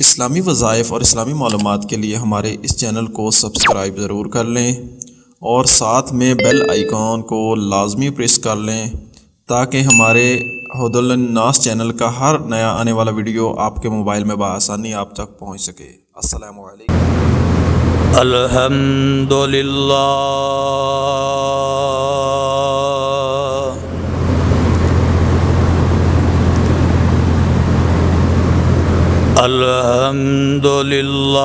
اسلامی وظائف اور اسلامی معلومات کے لیے ہمارے اس چینل کو سبسکرائب ضرور کر لیں اور ساتھ میں بیل آئیکن کو لازمی پریس کر لیں تاکہ ہمارے ہدی للناس چینل کا ہر نیا آنے والا ویڈیو آپ کے موبائل میں بآسانی آپ تک پہنچ سکے۔ السلام علیکم۔ الحمدللہ الحمدللہ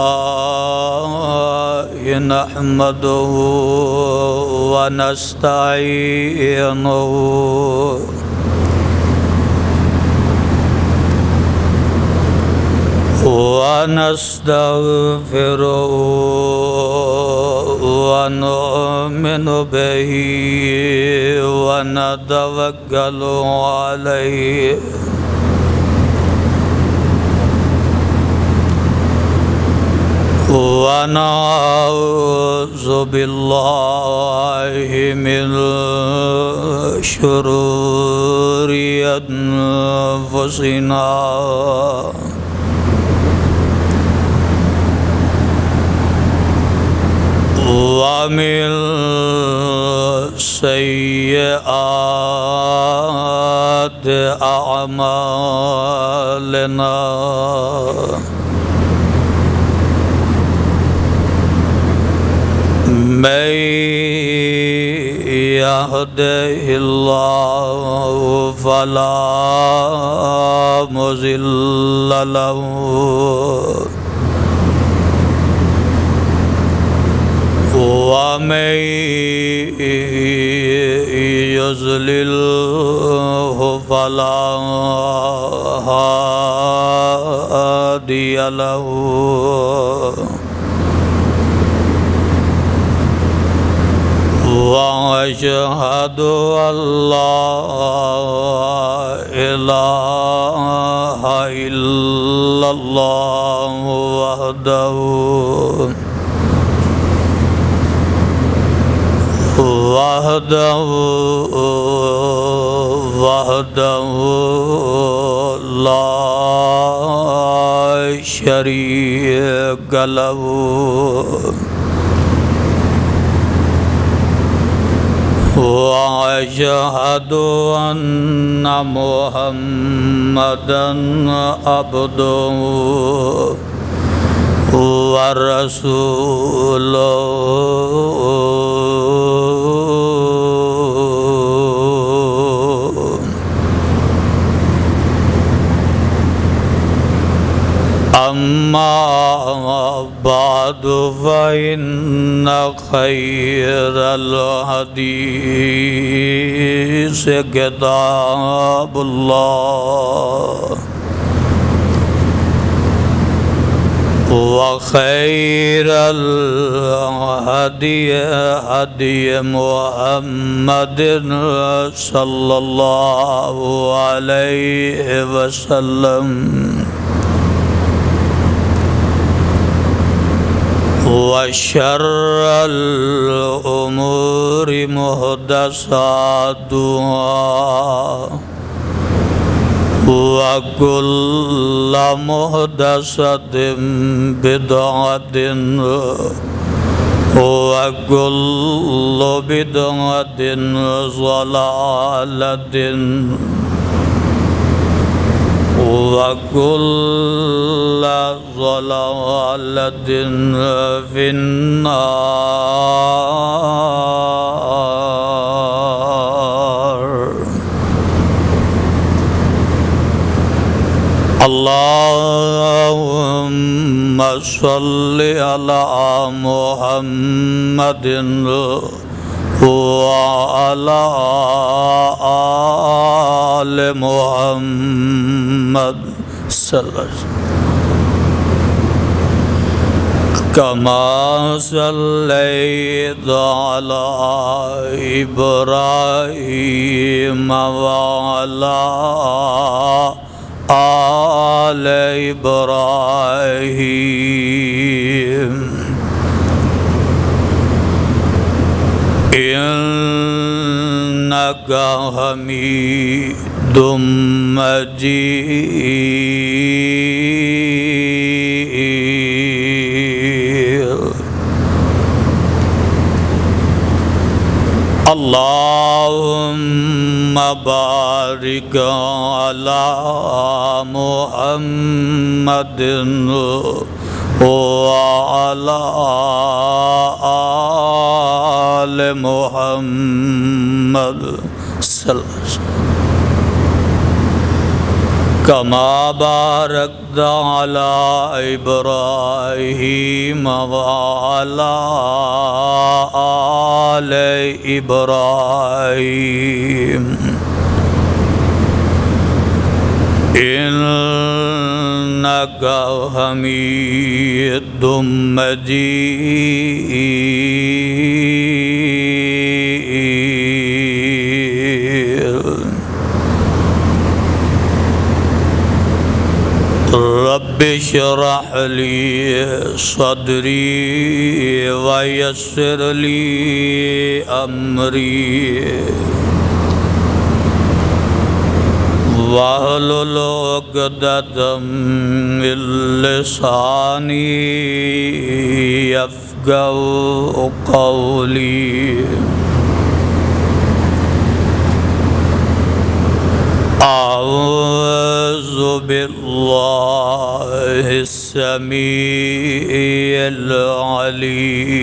نحمده ونستعینه ونستغفره ونؤمن به ونتوکل علیہ ونعوذ باللہ من شرور انفسنا ومن سیئات اعمالنا من يهده الله فلا مضل له ومن يضلله فلا هادي له وأشهد أن لا إله إلا الله وحده لا شريك له وأشهد أن محمدًا عبده ورسوله أما بعد فإن خير الحديث كتاب الله وخير الهدي هدي محمد صلى الله عليه وسلم وشر الأمور محدثاتها وكل محدثة بدعة وكل بدعة ضلالة وكل ضلالة في النار۔ اللهم صل على محمد وعلى آل محمد صلی اللہ علیہ وسلم كما صليت على إبراهيم وعلى آل إبراهيم إنك حميد مجيد۔ اللهم بارك على محمد وعلى آل محمد صلی اللہ علیہ وسلم كما باركت على إبراهيم وعلى آل إبراهيم إنك حميد مجيد رب اشرح لي صدري ويسر لي أمري واحلل عقدة من لساني يفقهوا قولي أعوذ بالله السميع العليم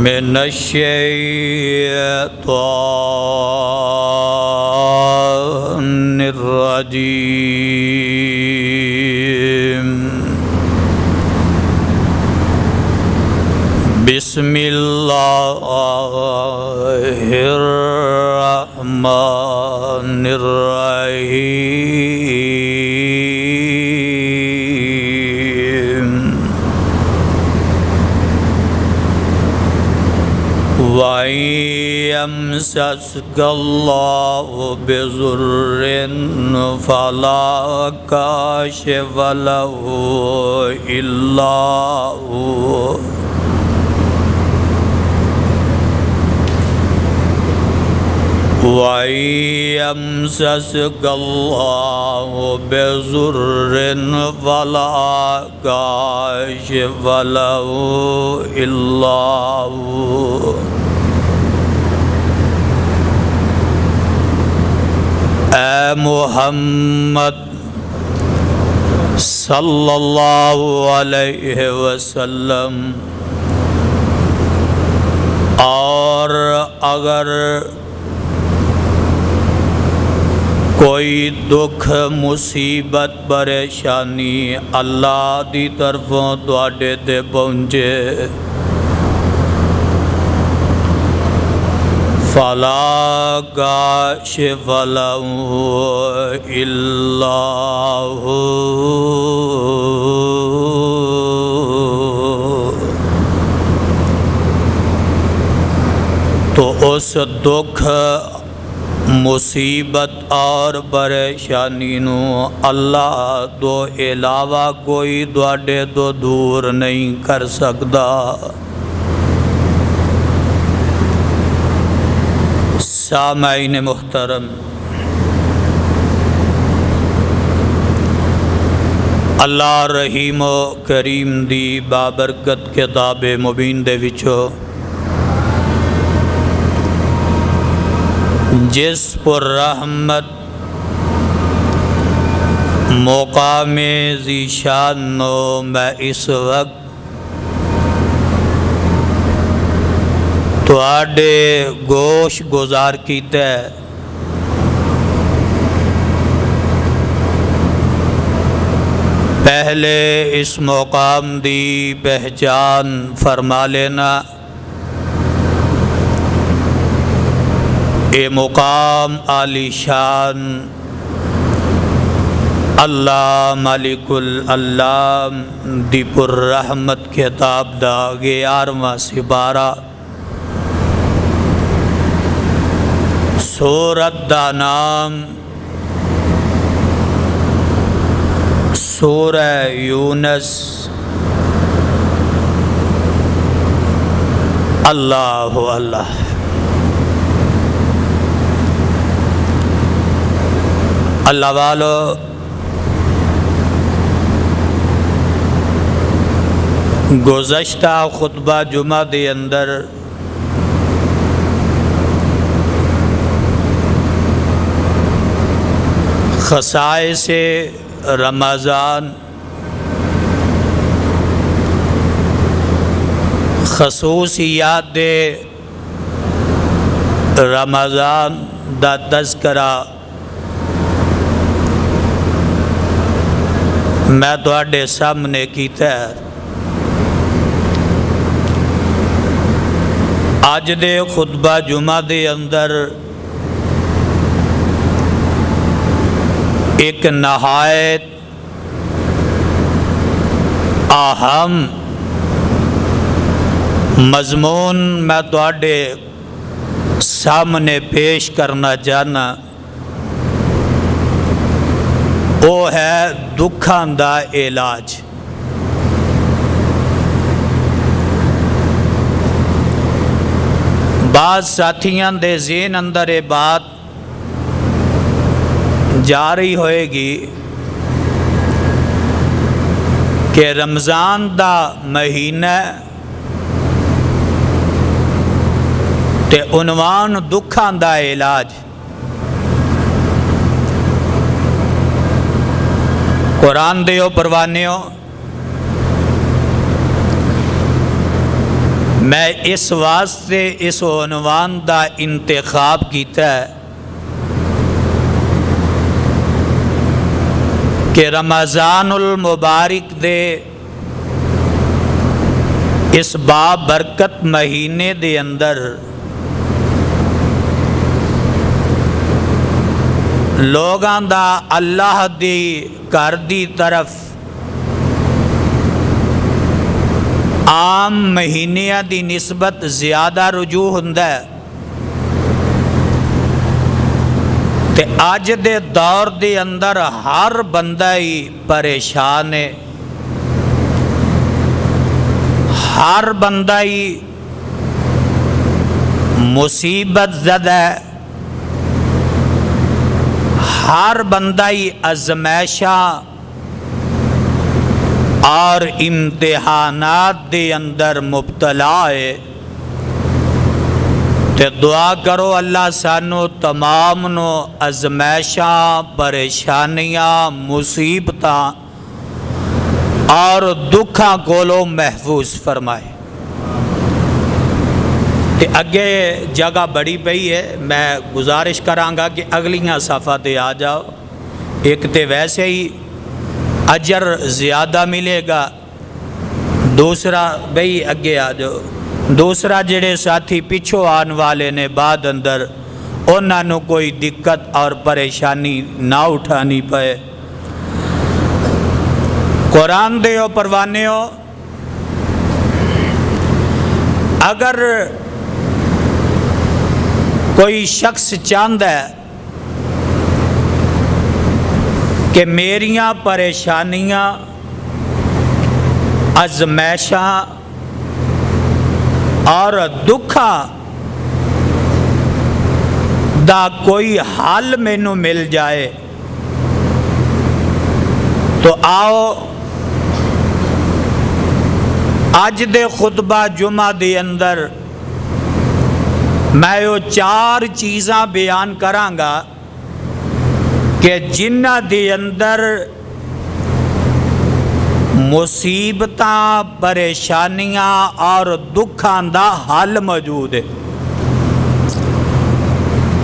من الشيطان الرجيم بسم الله الرحمن الرحيم وإن يمسسك الله بضر فلا كاشف له إلا هو وَإِن يَمْسَسْكَ اللَّهُ بِضُرٍّ فَلَا كَاشِفَ لَهُ إِلَّا هُوَ اے محمد صلی اللہ علیہ وسلم، اور اگر کوئی دکھ مصیبت پریشانی اللہ دی طرفوں تواڈے تے پہنچے، فلا کاشف لہ الا ہو، تو اس دکھ مصیبت اور پریشانی نو اللہ تو علاوہ کوئی تواڈے تو دور نہیں کر سکدا۔ سامعین محترم، اللہ رحیم و کریم دی بابرکت کتاب مبین دے وچوں جس پر رحمت مقام ذیشان نو میں اس وقت تواڈے گوش گزار کیتا ہے، پہلے اس مقام دی پہچان فرما لینا۔ اے مقام عالی شان اللہ مالک العلام دی پر رحمت کتاب دا 11واں سپارہ، سورت دا نام سورہ یونس۔ اللہ اللہ، اللہ والو، گزشتہ خطبہ جمعہ دے اندر خصائص رمضان، خصوصیات رمضان دا تذکرہ میں تواڈے سامنے کیتا ہے۔ اج دے خطبہ جمعہ دے اندر ایک نہایت اہم مضمون میں تواڈے سامنے پیش کرنا چاہنا، وہ ہے دکھاں دا علاج۔ بعض ساتھیاں دے ذہن اندر یہ بات جاری ہوئے گی کہ رمضان دا مہینہ تے عنوان دکھاں دا علاج۔ قرآن دیو پروانیو، میں اس واسطے اس عنوان دا انتخاب کیتا ہے کہ رمضان المبارک دے اس بابرکت مہینے دے اندر لوگاں دا اللہ دی گھر دی طرف عام مہینیاں دی نسبت زیادہ رجوع ہوندا ہے، تے اج دے دور دے اندر ہر بندہ ہی پریشان ہے، ہر بندہ ہی مصیبت زدہ ہے، ہر بندہ ہی آزمائشاں اور امتحانات دے اندر مبتلا ہے۔ تے دعا کرو اللہ سانو تمام نو آزمائشاں، پریشانیاں، مصیبتاں اور دکھاں کولو محفوظ فرمائے۔ تے اگے جگہ بڑی پئی ہے، میں گزارش کرانگا کہ اگلیاں صفحہ تے آ جاؤ۔ ایک تے ویسے ہی اجر زیادہ ملے گا، دوسرا بھئی اگے آ جاؤ، دوسرا جڑے ساتھی پچھو آن والے نے بعد اندر انہاں نو کوئی دقت اور پریشانی نہ اٹھانی پائے۔ قرآن دیو پروانیو، اگر کوئی شخص چاہتا ہے کہ میریاں پریشانیاں، آزمائشاں اور دکھاں دا کوئی حل مینوں مل جائے تو آؤ اج دے خطبہ جمعہ دے اندر میں وہ 4 چیزاں بیان کرانگا کہ جنہ دے اندر مصیبتاں، پریشانیاں اور دکھاں دا حل موجود ہے۔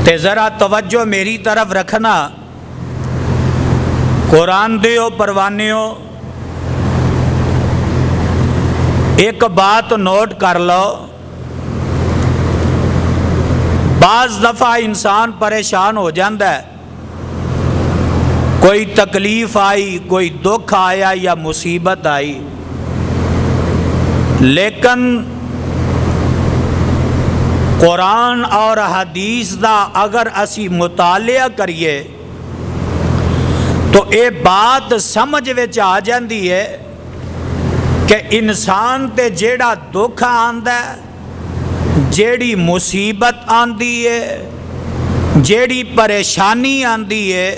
تے ذرا توجہ میری طرف رکھنا، قرآن دیو پروانیو، ایک بات نوٹ کر لو، بعض دفعہ انسان پریشان ہو جاندہ ہے، کوئی تکلیف آئی، کوئی دکھ آیا یا مصیبت آئی، لیکن قرآن اور حدیث دا اگر اسی مطالعہ کریے تو اے بات سمجھ وچ آ جاندی ہے کہ انسان تے جیڑا دکھ آندا ہے، جیڑی مصیبت آندی ہے، جیڑی پریشانی آندی ہے،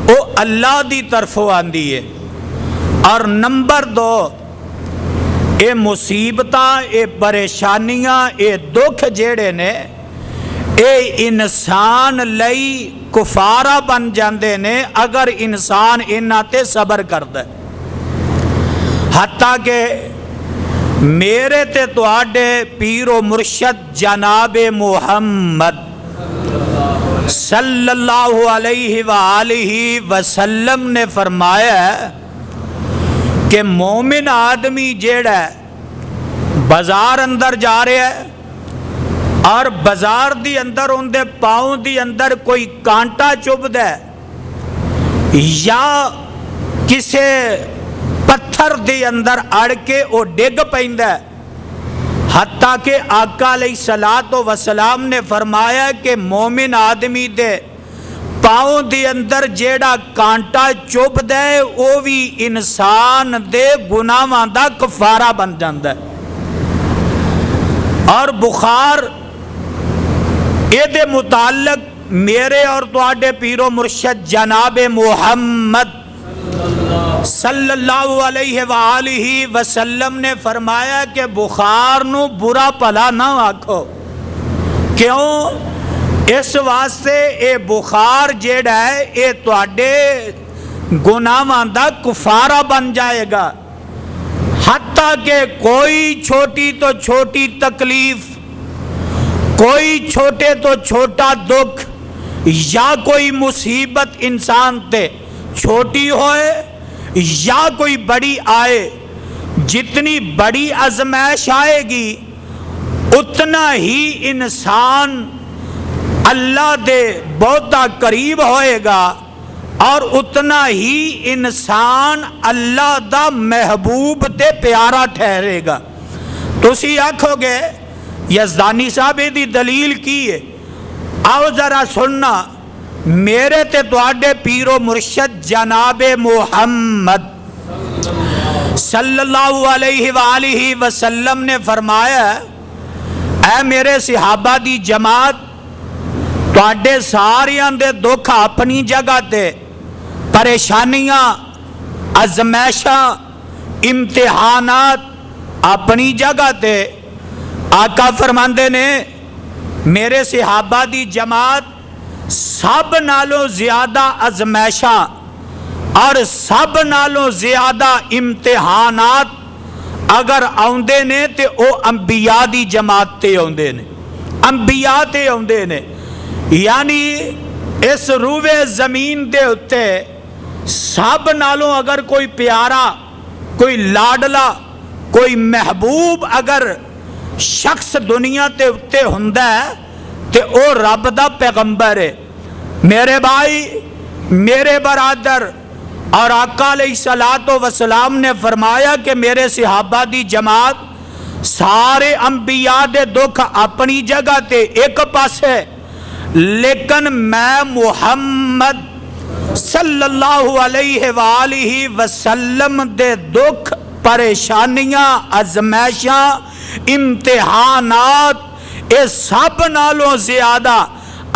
وہ اللہ دی طرفوں آندی ہے۔ اور نمبر 2، یہ مصیبتاں، یہ پریشانیاں، یہ دکھ جیڑے نے اے انسان لئی کفارہ بن جاندے نے اگر انسان انہاں تے صبر کردا ہے۔ حتیٰ کہ میرے تے تواڈے پیر و مرشد جناب محمد صلی اللہ علیہ وآلہ وسلم نے فرمایا ہے کہ مومن آدمی جیڑا ہے بازار اندر جا رہا ہے اور بازار دی اندر ان دے پاؤں دی اندر کوئی کانٹا چبھدا ہے یا کسے پتھر دی اندر اڑ کے وہ ڈگ پیندا ہے، حتیٰ کہ آقا علیہ الصلوۃ والسلام نے فرمایا کہ مومن آدمی دے پاؤں دی اندر جیڑا کانٹا چبھدا ہے وہ بھی انسان دے گناہاں دا کفارہ بن جاندا ہے۔ اور بخار اے دے متعلق میرے اور تواڈے پیر و مرشد جناب محمد صلی اللہ علیہ وآلہ وسلم نے فرمایا کہ بخار نو برا پلا نہ آکھو، کیوں؟ اس واسطے اے بخار جیڑا ہے اے تواڈے گناہاں دا کفارہ بن جائے گا۔ حتیٰ کہ کوئی چھوٹی تو چھوٹی تکلیف، کوئی چھوٹے تو چھوٹا دکھ یا کوئی مصیبت انسان تے چھوٹی ہوئے یا کوئی بڑی آئے، جتنی بڑی آزمائش آئے گی اتنا ہی انسان اللہ دے بہتا قریب ہوئے گا اور اتنا ہی انسان اللہ دا محبوب تے پیارا ٹھہرے گا۔ تسی آکھو گے یزدانی صاحب دی دلیل کی ہے؟ آؤ ذرا سننا، میرے تے تواڈے پیر و مرشد جناب محمد صلی اللہ علیہ وآلہ وسلم نے فرمایا اے میرے صحابہ دی جماعت، تواڈے ساریاں دے دکھ اپنی جگہ تے، پریشانیاں، ازمائشاں، امتحانات اپنی جگہ تے۔ آقا فرماندے نے میرے صحابہ دی جماعت سب نالوں زیادہ ازمائشاں اور سب نالوں زیادہ امتحانات اگر آوندے نے تے او انبیاء دی جماعت تے آوندے نے، انبیاء تے آوندے نے۔ یعنی اس روئے زمین دے اتے سب نالوں اگر کوئی پیارا، کوئی لاڈلا، کوئی محبوب اگر شخص دنیا تے اتے ہوندا ہے تے او رب دا پیغمبر ہے۔ میرے بھائی، میرے برادر، اور آقا علیہ الصلوۃ والسلام نے فرمایا کہ میرے صحابہ دی جماعت سارے انبیاء دے دکھ اپنی جگہ تے ایک پاسے، لیکن میں محمد صلی اللہ علیہ وآلہ وسلم دے دکھ، پریشانیاں، ازمائشاں، امتحانات، اے سب نالوں زیادہ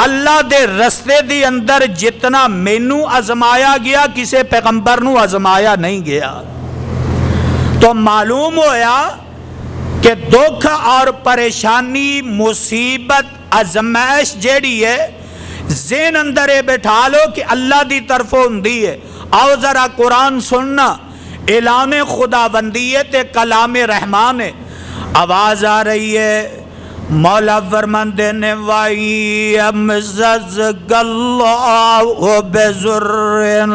اللہ دے رستے دی اندر جتنا مینوں آزمایا گیا کسے پیغمبر نو آزمایا نہیں گیا۔ تو معلوم ہویا کہ دکھ اور پریشانی، مصیبت، ازمائش جیڑی ہے ذہن اندر بٹھا لو کہ اللہ دی طرف ہوندی ہے۔ آؤ ذرا قرآن سننا، اعلان خدا بندی ہے تے کلام رحمان ہے۔ آواز آ رہی ہے، مولا فرماندے نے وَيَمْسَسْكَ اللَّهُ بِضُرٍّ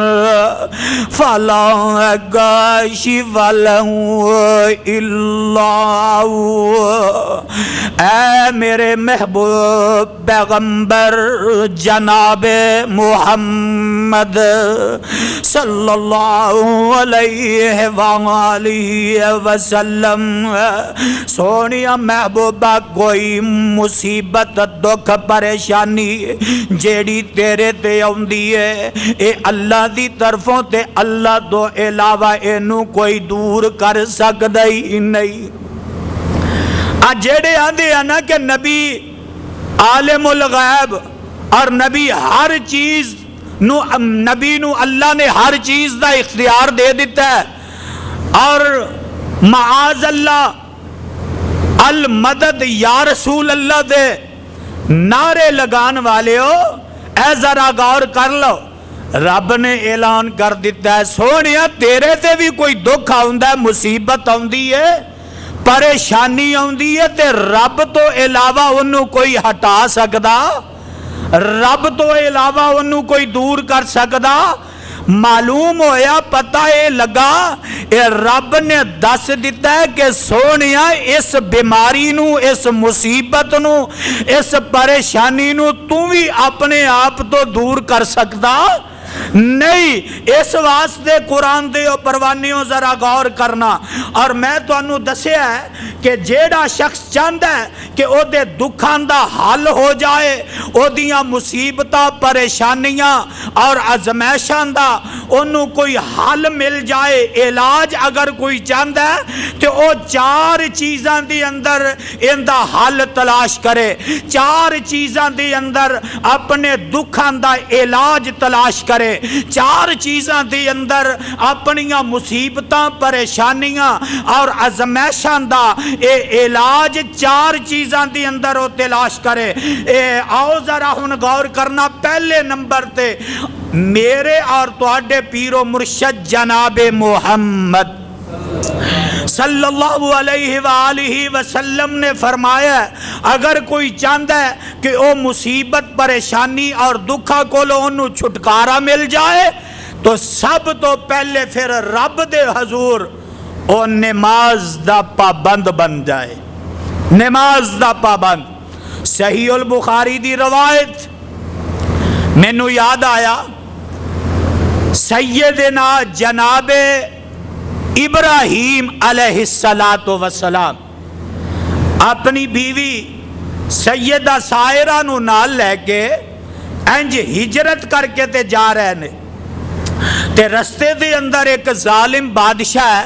فَلَا كَاشِفَ لَهُ إِلَّا هُوَ۔ اے میرے محبوب پیغمبر جناب محمد صلی اللہ علیہ وآلہ وسلم، سونیا محبوبہ کوئی مصیبت، دکھ، پریشانی جیڑی تیرے تے آوندی ہے اے اللہ دی طرفوں تے اللہ تو علاوہ اینو کوئی دور کر سکدا ہی نہیں۔ جیڑے آندے ہیں نا کہ نبی عالم الغیب اور نبی ہر چیز نبی نو اللہ نے ہر چیز دا اختیار دے دیتا ہے، اور معاذ اللہ المدد یا رسول اللہ دے نعرے لگان والے ہو، اے ذرا غور کر لو، رب نے اعلان کر دیتا ہے سونیا تیرے تے بھی کوئی دکھ آؤندا ہے، مصیبت آؤندی ہے، پریشانی آؤندی ہے، تے رب تو علاوہ انہوں کوئی ہٹا سکدا، رب تو علاوہ انہوں کوئی دور کر سکدا؟ معلوم ہویا، پتہ اے لگا، اے رب نے دس دیتا ہے کہ سونیا اس بیماری نو، اس مصیبت نو، اس پریشانی نو تو بھی اپنے آپ تو دور کر سکدا نہیں۔ اس واسطے قرآن دے پروانیوں ذرا غور کرنا، اور میں تو انہوں دسیا ہے کہ جیڑا شخص چاہتا ہے کہ او دے دکھان دا حل ہو جائے، او دیاں مصیبتاں پریشانیاں اور ازمائشاں دا انہوں کوئی حل مل جائے، علاج اگر کوئی چاہتا ہے تو او چار چیزاں دی اندر ان دا حل تلاش کرے، چار چیزاں دی اندر اپنے دکھان دا علاج تلاش کرے، چار چیزاں دی اندر اپنیاں مصیبتاں پریشانیاں اور ازمائشاں دا اے علاج چار چیزاں دی اندر او تلاش کرے۔ آؤ ذرا ہن غور کرنا، پہلے نمبر تے میرے اور تواڈے پیر و مرشد جناب محمد صلی اللہ علیہ وآلہ وسلم نے فرمایا ہے اگر کوئی چاہتا ہے کہ او مصیبت پریشانی اور دکھا کو لو انہوں چھٹکارا مل جائے تو سب تو پہلے پھر رب دے حضور او نماز دا پابند بن جائے، نماز دا پابند۔ صحیح البخاری دی روایت مینوں یاد آیا، سیدنا جناب ابراہیم علیہ السلام اپنی بیوی سیدہ سائرہ نو نال لے کے انج ہجرت کر کے تے جا رہے نے، تے رستے دے اندر ایک ظالم بادشاہ ہے،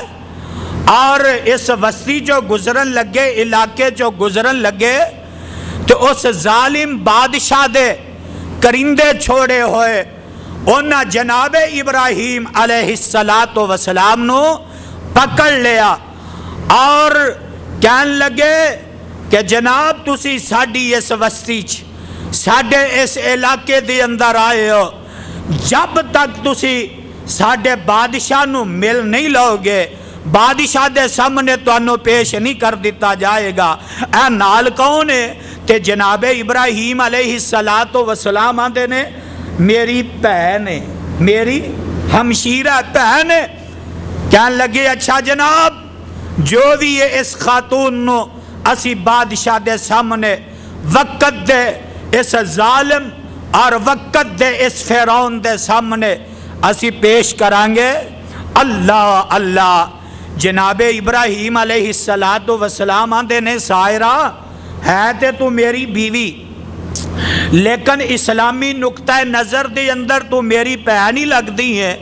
اور اس وسطی جو گزرن لگے، علاقے جو گزرن لگے، تو اس ظالم بادشاہ دے کرندے چھوڑے ہوئے انہاں جناب ابراہیم علیہ السلام نو پکڑ لیا، اور کہن لگے کہ جناب تسی ساڈی اس وسطی ساڈے اس علاقے دے اندر آئے ہو، جب تک تسی ساڈے بادشاہ نو مل نہیں لو گے بادشاہ دے سامنے تو انہوں پیش نہیں کر دیتا جائے گا۔ اے نال کون ہے؟ تے جناب ابراہیم علیہ السلام آندے نے میری بہن ہے، میری ہمشیرہ بہن ہے۔ کہنے لگے اچھا جناب جو بھی ہے اس خاتون نو اسی بادشاہ دے سامنے وقت دے اس ظالم اور وقت دے اس فرعون دے سامنے اسی پیش کرانگے۔ اللہ اللہ، جناب ابراہیم علیہ السلام آندے نے سائرہ ہے تے تو میری بیوی، لیکن اسلامی نقطہ نظر دے اندر تو میری بہن ہی لگ دی ہے،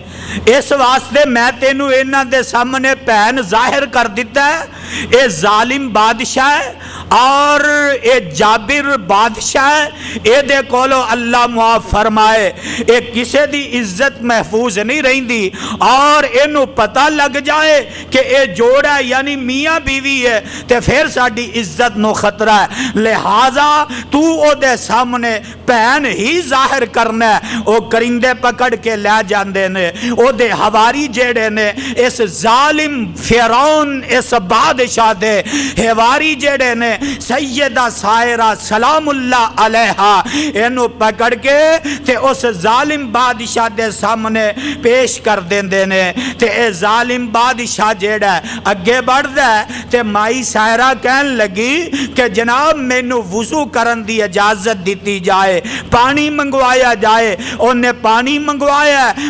اس واسطے میں تینو انہاں دے سامنے بہن ظاہر کر دیتا ہے۔ اے ظالم بادشاہ ہے اور اے جابر بادشاہ ہے، اے دے کولو اللہ معاف فرمائے اے کسے دی عزت محفوظ نہیں رہندی، اور اینو پتہ لگ جائے کہ اے جوڑا ہے یعنی میاں بیوی ہے تے پھر ساڈی عزت نو خطرہ ہے، لہٰذا تو او دے سامنے بہن ہی ظاہر کرنا ہے۔ او کرندے پکڑ کے لے جاندے نے، او دے ہواری جیڑے نے اس ظالم فرعون اس بادشاہ دے ہواری جیڑے نے سیدہ سائرہ سلام اللہ علیہا اینو پکڑ کے تے اس ظالم بادشاہ دے سامنے پیش کر دیندے نے، تے اے ظالم بادشاہ جیڑا ہے اگے بڑھ دے تے مائی سائرہ کہن لگی کہ جناب مینو وضو کرن دی اجازت دیتی جائے، پانی منگوایا جائے۔ انہیں پانی منگوایا،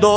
2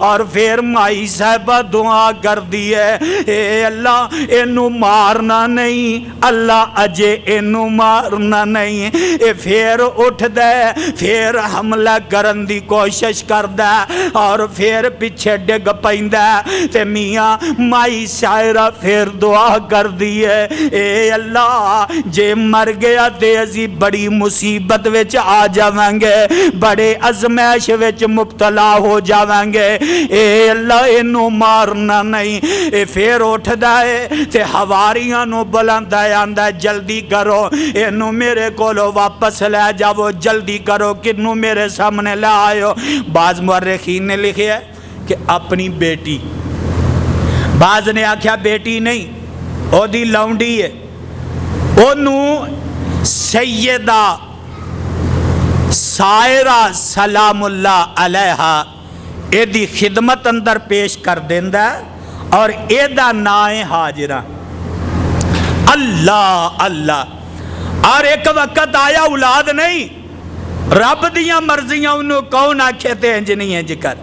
اور پھر مائی صاحبہ دعا کر دی ہے اے اللہ اینو مارنا نہیں اللہ اجے اینو مارنا نہیں اے پھر اٹھ دے پھر حملہ کرن دی کوشش کر دے اور پھر پیچھے ڈگ پیندا تے میاں مائی شاعرہ پھر دعا کر دی ہے اے اللہ جے مر گیا تے اسی بڑی مصیبت وچ آ جاواں گے بڑے ازمائش وچ مبتلا ہو جاواں گے اے اللہ اینو مارنا نہیں اے پھر اٹھدا ہے تے حواریاں نو بلاندا آندا جلدی کرو اینو میرے کولو واپس لے جاؤ جلدی کرو کنو میرے سامنے لے آئو بعض مورخین نے لکھیا ہے کہ اپنی بیٹی بعض نے آکھیا بیٹی نہیں او دی لونڈی ہے اونو سیدہ سائرہ سلام اللہ علیہا اے دی خدمت اندر پیش کر دیندہ اور اے دا نائے حاجرہ اللہ اللہ اور ایک وقت آیا اولاد نہیں رب دیاں مرضیاں انہوں کون آکھے تے انجنی ہیں جکر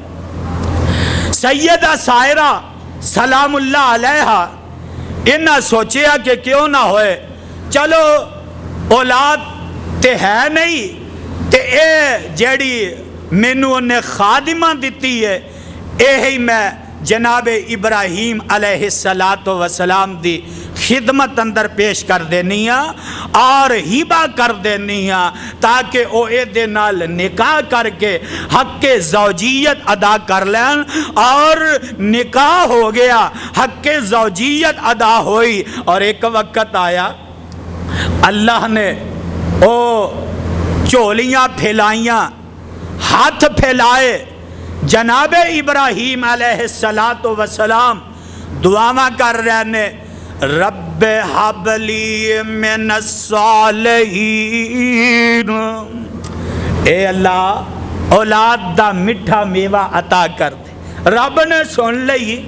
سیدہ سائرہ سلام اللہ علیہا انہا سوچیا کہ کیوں نہ ہوئے چلو اولاد تے ہے نہیں تے اے جیڑی مینو نے خادمہ دیتی ہے اے ہی میں جناب ابراہیم علیہ السلام دی خدمت اندر پیش کر دینی اور ہیبہ کر دینی تاکہ او اے دے نال نکاح کر کے حق زوجیت ادا کر لین اور نکاح ہو گیا حق زوجیت ادا ہوئی اور ایک وقت آیا اللہ نے او چولیاں پھیلائیاں ہاتھ پھیلائے جناب ابراہیم علیہ السلام دعاواں کر رہے نے رب حبلی من الصالحین اے اللہ اولاد دا مٹھا میوہ عطا کر دے رب نے سن لئی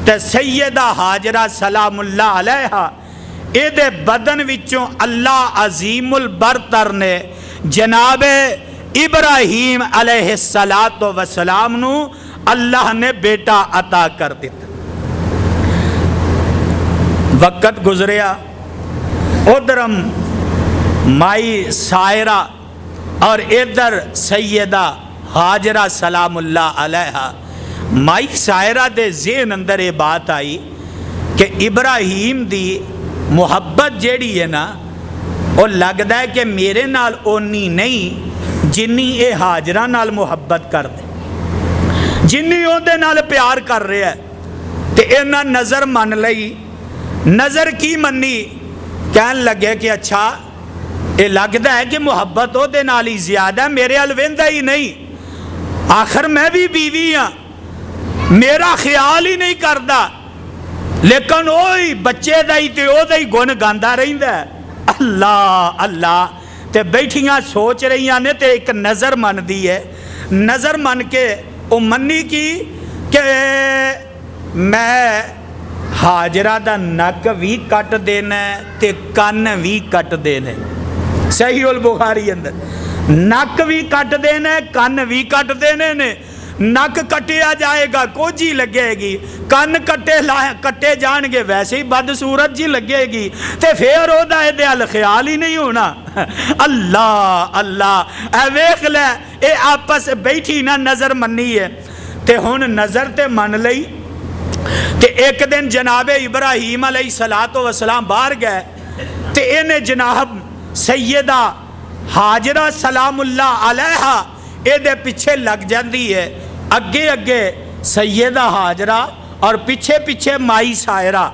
تے سیدہ حاجرہ سلام اللہ علیہا اے دے بدن وچوں اللہ عظیم البرتر نے جناب ابراہیم علیہ السلام نو اللہ نے بیٹا عطا کر دیتا وقت گزریا ادھرم مائی سائرہ اور ادھر سیدہ حاجرہ سلام اللہ علیہا مائی سائرہ دے ذہن اندر یہ بات آئی کہ ابراہیم دی محبت جیڑی ہے نا وہ لگتا ہے کہ میرے نال اونی نہیں جنی اے حاجرہ نال محبت کر دے جنی او دے نال پیار کر رہے ہیں تے اینا نظر من لئی نظر کی منی کہن لگے کہ اچھا اے لگتا ہے کہ محبت او دے نال ہی زیادہ ہے میرے الوندہ ہی نہیں آخر میں بھی بیوی ہاں میرا خیال ہی نہیں کردا لیکن اوہی بچے دائی تے او دائی گن گاندہ رہندہ ہے اللہ اللہ تے بیٹھیاں سوچ رہی نے تے ایک نظر من دی ہے نظر من کے او منی کی کہ میں حاجرہ دا نک بھی کٹ دینا ہے تے کن بھی کٹ دینا ہے صحیح البخاری اندر نک بھی کٹ دینا ہے کن بھی کٹ دینے نے نک کٹیا جائے گا کو جی لگے گی کن کٹے جان گے ویسے ہی بدصورت جی لگے گی تے پھر او دا دل خیال ہی نہیں ہونا اللہ اللہ اے ویکھ لے اے آپس بیٹھی نہ نظر منی ہے تے ہن نظر تے من لئی تے ایک دن جناب ابراہیم علیہ السلام باہر گئے تے انہیں جناب سیدہ حاجرہ سلام اللہ علیہا اے دے پیچھے لگ جاندی ہے اگے اگے سیدہ حاجرہ اور پیچھے پیچھے مائی سائرہ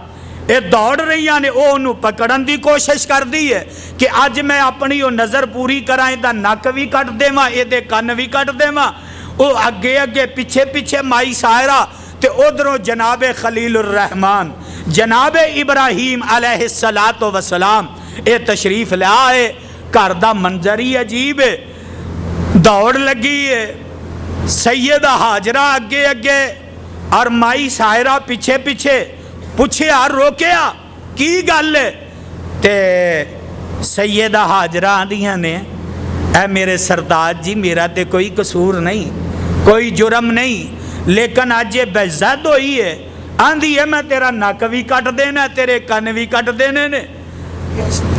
اے دوڑ رہی نے او انہوں پکڑن دی کوشش کر دی ہے کہ آج میں اپنی او نظر پوری کرائیں دا نک بھی کٹ دے ماں اے دے کن بھی کٹ دے ماں او اگے اگے پیچھے پیچھے مائی سائرہ تے ادھروں جناب خلیل الرحمن جناب ابراہیم علیہ السلام اے تشریف لے آئے گھر دا منظر ہی عجیب ہے دوڑ لگی ہے سیدہ حاجرہ اگے اگے اور مائی سائرہ پیچھے پیچھے پوچھیا روکیا کی گل تے سیدہ حاجرہ آندیاں نے اے میرے سردار جی میرا تے کوئی قصور نہیں کوئی جرم نہیں لیکن اج یہ بےزد ہوئی ہے، آندھی ہے میں تیرا نک بھی کٹ دینا تیرے کن بھی کٹ دینے نے۔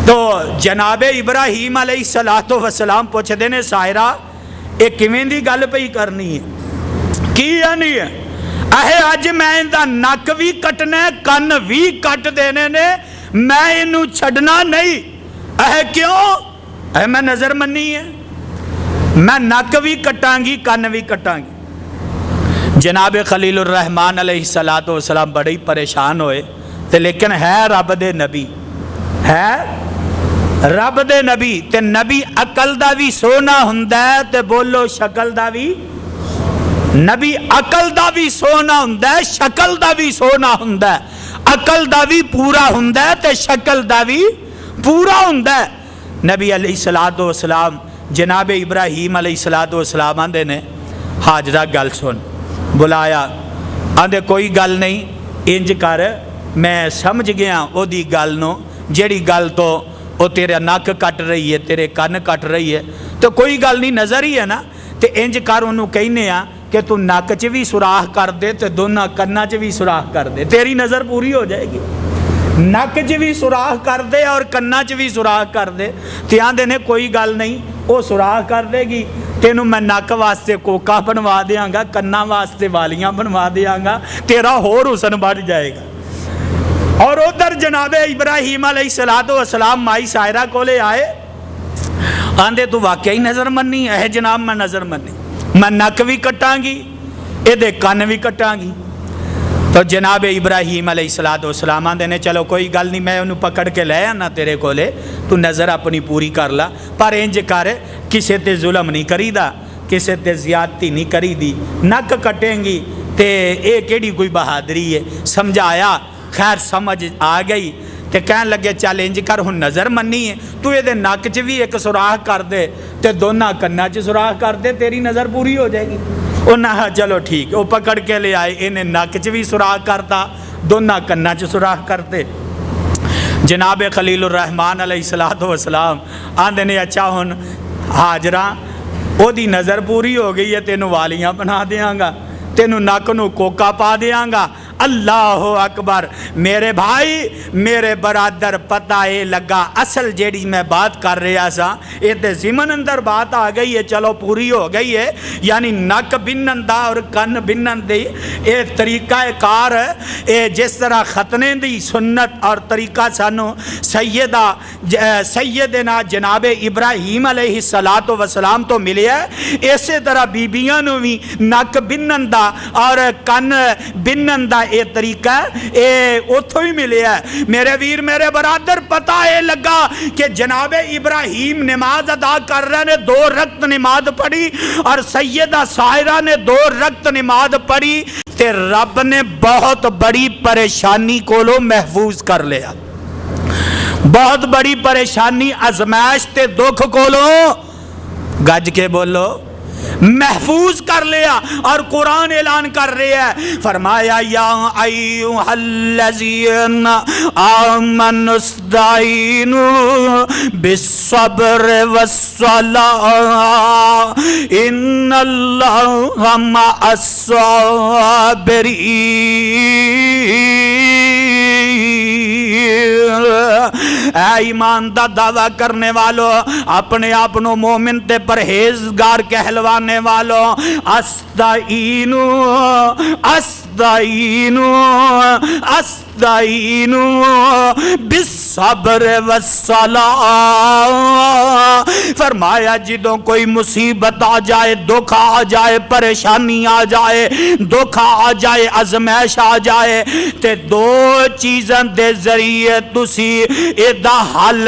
تو جناب ابراہیم علیہ السلام پوچھتے ہیں سائرہ یہ کیویں دی گل پئی کرنی ہے، کی نہیں ہے؟ اہے اج میں اندا نک بھی کٹنا ہے کن بھی کٹ دینے نے، میں انہوں چھڑنا نہیں۔ اہے کیوں؟ اہے میں نظر منی ہے، میں نک بھی کٹاں گی کن بھی کٹاں گی۔ جناب خلیل الرحمن علیہ السلام بڑے ہی پریشان ہوئے، تے لیکن ہے رب دے نبی، ہے رب دے نبی، تے نبی عقل دا بھی سونا ہوندا ہے تے بولو شکل دا بھی، نبی عقل دا بھی سونا ہوندا ہے شکل دا بھی سونا ہوندا ہے، عقل دا بھی پورا ہوندا ہے تے شکل دا بھی پورا ہوندا ہے۔ نبی علیہ السلام جناب ابراہیم علیہ السلام آندے نے حاجرہ گل سن، بلایا، آندے کوئی گل نہیں، انج کر میں سمجھ گیا او دی گل نو، جیڑی گل تو وہ تیرے نک کٹ رہی ہے تیرے کن کٹ رہی ہے، تو کوئی گل نہیں نظر ہی ہے نا، تے انج کر انہوں کہنے ہاں کہ تو نک چ بھی سوراخ کر دے تے دونوں کناں چ بھی سوراخ کر دے، تیری نظر پوری ہو جائے گی۔ نک چ بھی سوراخ کر دے اور کناں چ بھی سوراخ کر دے، تے آندے نے کوئی گل نہیں، وہ سوراخ کر دے گی، تینوں میں نک واسطے کوکا بنوا دیاں گا، کناں واسطے والیاں بنوا دیاں گا، تیرا ہور حسن بڑھ جائے گا۔ اور ادھر جناب ابراہیم علیہ السلام مائی سائرہ کو لے آئے، آندے تو واقعی نظر منی ہے جناب، میں نظر منی، میں نک بھی کٹاں گی اے دے کن بھی کٹاں گی۔ تو جناب ابراہیم علیہ السلام آندے نے چلو کوئی گل نہیں، میں انہوں پکڑ کے لے آنا تیرے کو لے، تو نظر اپنی پوری کر لا، پر انج کر کسے تے ظلم نہیں کری دا، کسے تے زیادتی نہیں کری دی، نک کٹیں گی تے اے کیڑی کوئی بہادری ہے۔ سمجھایا، خیر سمجھ آ گئی، تے کہن لگے چل انج کر ہن نظر منی ہے، تو یہ دے نک چ بھی ایک سوراخ کر دے تے دونوں کناں چ سوراخ کر دے، تیری نظر پوری ہو جائے گی۔ انہاں چلو ٹھیک، وہ پکڑ کے لے آئے، انہیں نک چ بھی سوراخ کرتا دونوں کناں چ سوراخ کرتے۔ جناب خلیل الرحمن علیہ السلام آندے نے اچھا ہن حاجرہ او دی نظر پوری ہو گئی ہے، تینوں والیاں بنا دیاں گا، تینوں نک نو کوکا پا دیاں گا۔ اللہ اکبر، میرے بھائی میرے برادر، پتہ اے لگا اصل جیڑی میں بات کر رہا سا اے تے ضمن اندر بات آ گئی ہے، چلو پوری ہو گئی ہے، یعنی نک بنن دا اور کن بنن دی اے طریقہ کار اے جس طرح ختنے دی سنت اور طریقہ سانو سیدنا جناب ابراہیم علیہ السلام تو ملے ہے، اسی طرح بیبیاں نو بھی نک بنن دا اور کن بنن دا اے طریقہ اے اتھو ہی ملے ہے۔ میرے ویر میرے برادر، پتہ اے لگا کہ جناب ابراہیم نماز ادا کر رہے نے، 2 رکعت نماز پڑھی، اور سیدہ سائرہ نے 2 رکعت نماز پڑھی، تے رب نے بہت بڑی پریشانی کو لو محفوظ کر لیا، بہت بڑی پریشانی ازمائش تے دکھ کو لو گج کے بولو محفوظ کر لیا۔ اور قرآن اعلان کر رہا ہے، فرمایا یا ایھا الذین آمنوا استعینوا بالصبر والصلاۃ ان اللہ مع الصابرین۔ اے ایمان دا دعویٰ کرنے والو، اپنے آپنو مومن تے پرہیزگار کہلوانے والو، استعینو استعینو استعینو بالصبر والصلاۃ۔ فرمایا جدوں کوئی مصیبت آ جائے، دکھ آ جائے، پریشانی آ جائے، دکھ آ جائے، ازمائش آ جائے، تے 2 چیزاں دے ذریعے تسی ایدہ حل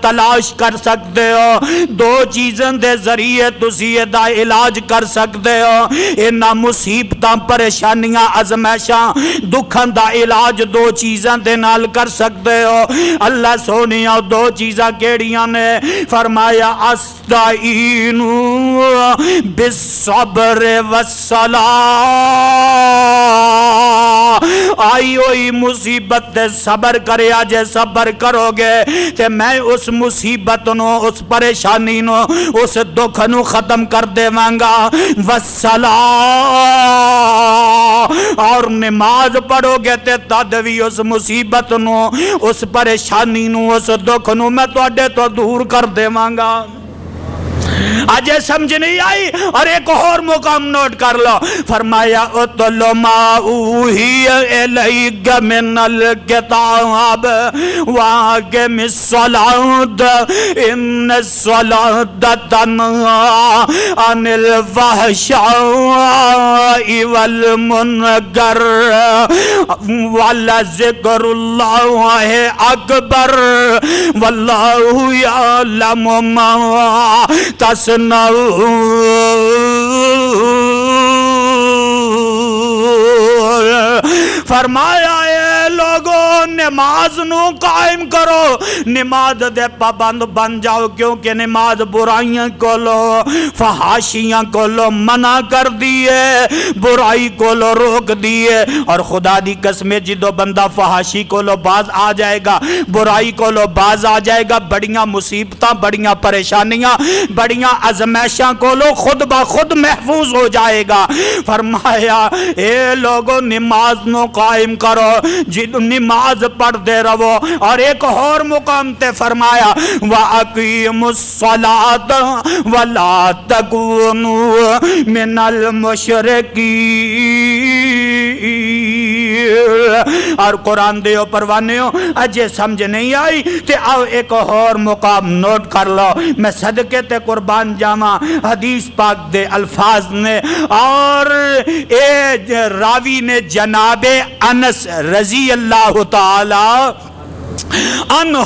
تلاش کر سکتے ہو، 2 چیزاں دے ذریعے تسی ایدہ علاج کر سکتے ہو، اینا مصیبتاں پریشانیاں ازمائشاں دکھاں دا علاج 2 چیزاں دے نال کر سکتے ہو۔ اللہ سونیاں 2 چیزاں کیڑیاں نے؟ فرمایا استعینو بالصبر والصلاۃ، آئی ہوئی مصیبت تے صبر کریا جے صبر کرو گے تے میں اس مصیبت نو اس پریشانی نو اس دکھ نو ختم کر دے مانگا والصلاة اور نماز پڑھو گے تے تد بھی اس مصیبت نو اس پریشانی نو اس دکھ نو میں تواڈے تو دور کر دے مانگا آجے سمجھ نہیں آئی اور ایک اور مقام نوٹ کر لو فرمایا اتل ما اوحی الیک من الکتاب واقم الصلاۃ ان الصلاۃ تنہی عن الفحشاء والمنکر ولذکر اللہ اکبر واللہ یعلم ما فرمایا اے لوگوں نماز نو قائم کرو نماز دے پابند بن جاؤ کیونکہ نماز برائیاں کو لو فحاشیاں کو لو منع کر دیئے برائی کو لو روک دیئے اور خدا دی قسم جدو بندہ فحاشی کو لو باز آ جائے گا برائی کو لو باز آ جائے گا بڑیاں مصیبتاں بڑیاں پریشانیاں بڑیاں ازمائشاں کو لو خود بخود محفوظ ہو جائے گا فرمایا اے لوگوں نماز نو قائم کرو جد نماز پڑھ دے رہو اور ایک اور مقام تے فرمایا وَأَقِيمُوا الصَّلَاةَ وَلَا تَكُونُوا مِنَ الْمُشْرِكِينَ اور قرآن دیو پروانیوں اجے سمجھ نہیں آئی تے آؤ ایک اور مقام نوٹ کر لو میں صدقے تے قربان جاواں حدیث پاک دے الفاظ نے اور اے راوی نے جناب انس رضی اللہ تعالی عنہ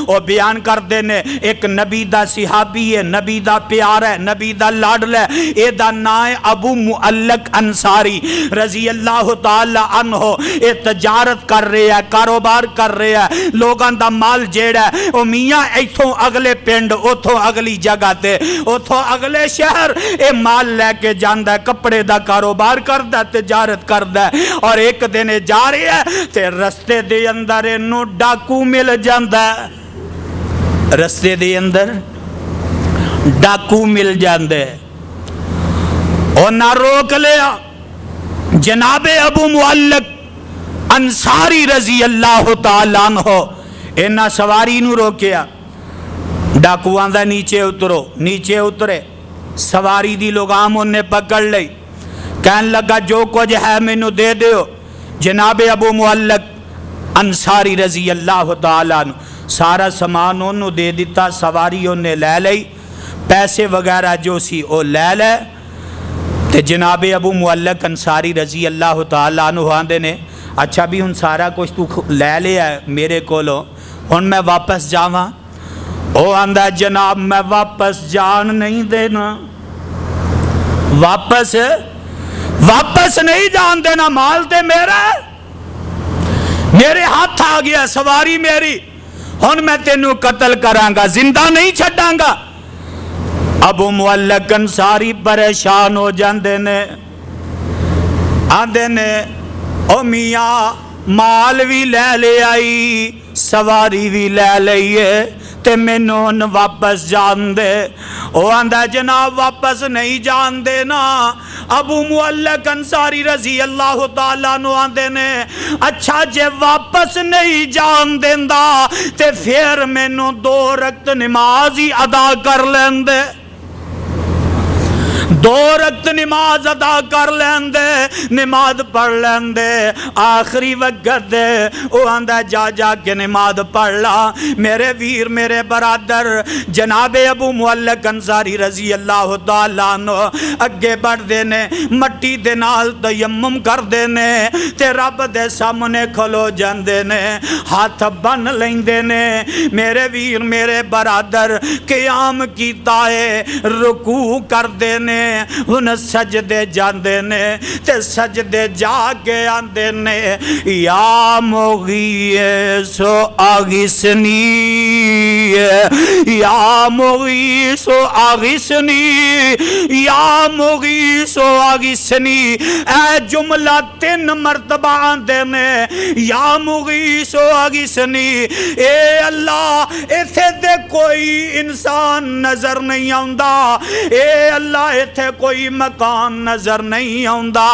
وہ بیان کر دینے ایک نبی دا صحابی ہے نبی دا پیار ہے نبی دا لاڈل ہے اے دا نائے ابو معلق انصاری رضی اللہ تعالی عنہ اے تجارت کر رہے ہیں کاروبار کر رہے ہیں لوگاں دا مال جیڑا ہے او میاں ایتھوں اگلے پنڈ اوتھوں اگلی جگہ تے اوتھوں اگلے شہر اے مال لے کے جاندہ ہے کپڑے دا کاروبار کردہ تجارت کردہ اور ایک دن جا رہے ہیں تے رستے دے اندر انو ڈاکو مل جاندہ ہے رستے دے اندر ڈاکو مل جاندہ ہے اور نہ روک لیا جناب ابو معلق انصاری رضی اللہ تعالیٰ عنہ اینا سواری نو روکیا ڈاکو آندہ نیچے اترو نیچے اترے سواری دی لوگام انہیں پکڑ لئی کہن لگا جو کچھ ہے میں نو دے دیو جناب ابو معلق انصاری رضی اللہ تعالیٰ عنہ سارا سامان انہوں دے دیتا سواری انہیں لے لئی پیسے وغیرہ جو سی او لے لے تے جناب ابو معلق انصاری رضی اللہ تعالیٰ عنہ آندے نے اچھا بھی ہن سارا کچھ تو لے لیا ہے میرے کولو ہن میں واپس جاواں او آندہ جناب میں واپس جان نہیں دینا واپس نہیں جان دینا مال تے میرا ہے میرے ہاتھ آ گیا سواری میری ہن میں تینوں قتل کرانگا زندہ نہیں چھڑانگا ابو معلق انصاری پریشان ہو جاندے نے آندے نے او میاں مال بھی لے لے آئی سواری بھی لے لئیے تے میں نون واپس جان دے او آندہ جناب واپس نہیں جان دینا ابو معلق انصاری رضی اللہ تعالیٰ عنہ آندے نے اچھا جے واپس نہیں جان دیندہ تے پھر میں نو 2 رکعت نماز ہی ادا کر لیندے 2 رکعت نماز ادا کر لیندے نماز پڑھ لیندے آخری وقت دے او آندہ جا کے نماز پڑھ لا میرے ویر میرے برادر جناب ابو معلق انصاری رضی اللہ تعالیٰ عنہ اگے بڑھ دینے مٹی دے نال تیمم کر دینے تے رب دے سامنے کھلو جاندے نے ہاتھ بن لیندے نے میرے ویر میرے برادر قیام کیتا ہے رکوع کر دینے ہن سجدے جاندے نے تے سجدے جا کے آندے نے یا مغیث اغثنی یا مغیث اغثنی یا مغیث اغثنی اے جملہ 3 مرتبہ آندے نے یا مغیث اغثنی اے اللہ ایتھے دے کوئی انسان نظر نہیں آندا اے اللہ ایتھے کوئی مکان نظر نہیں آندا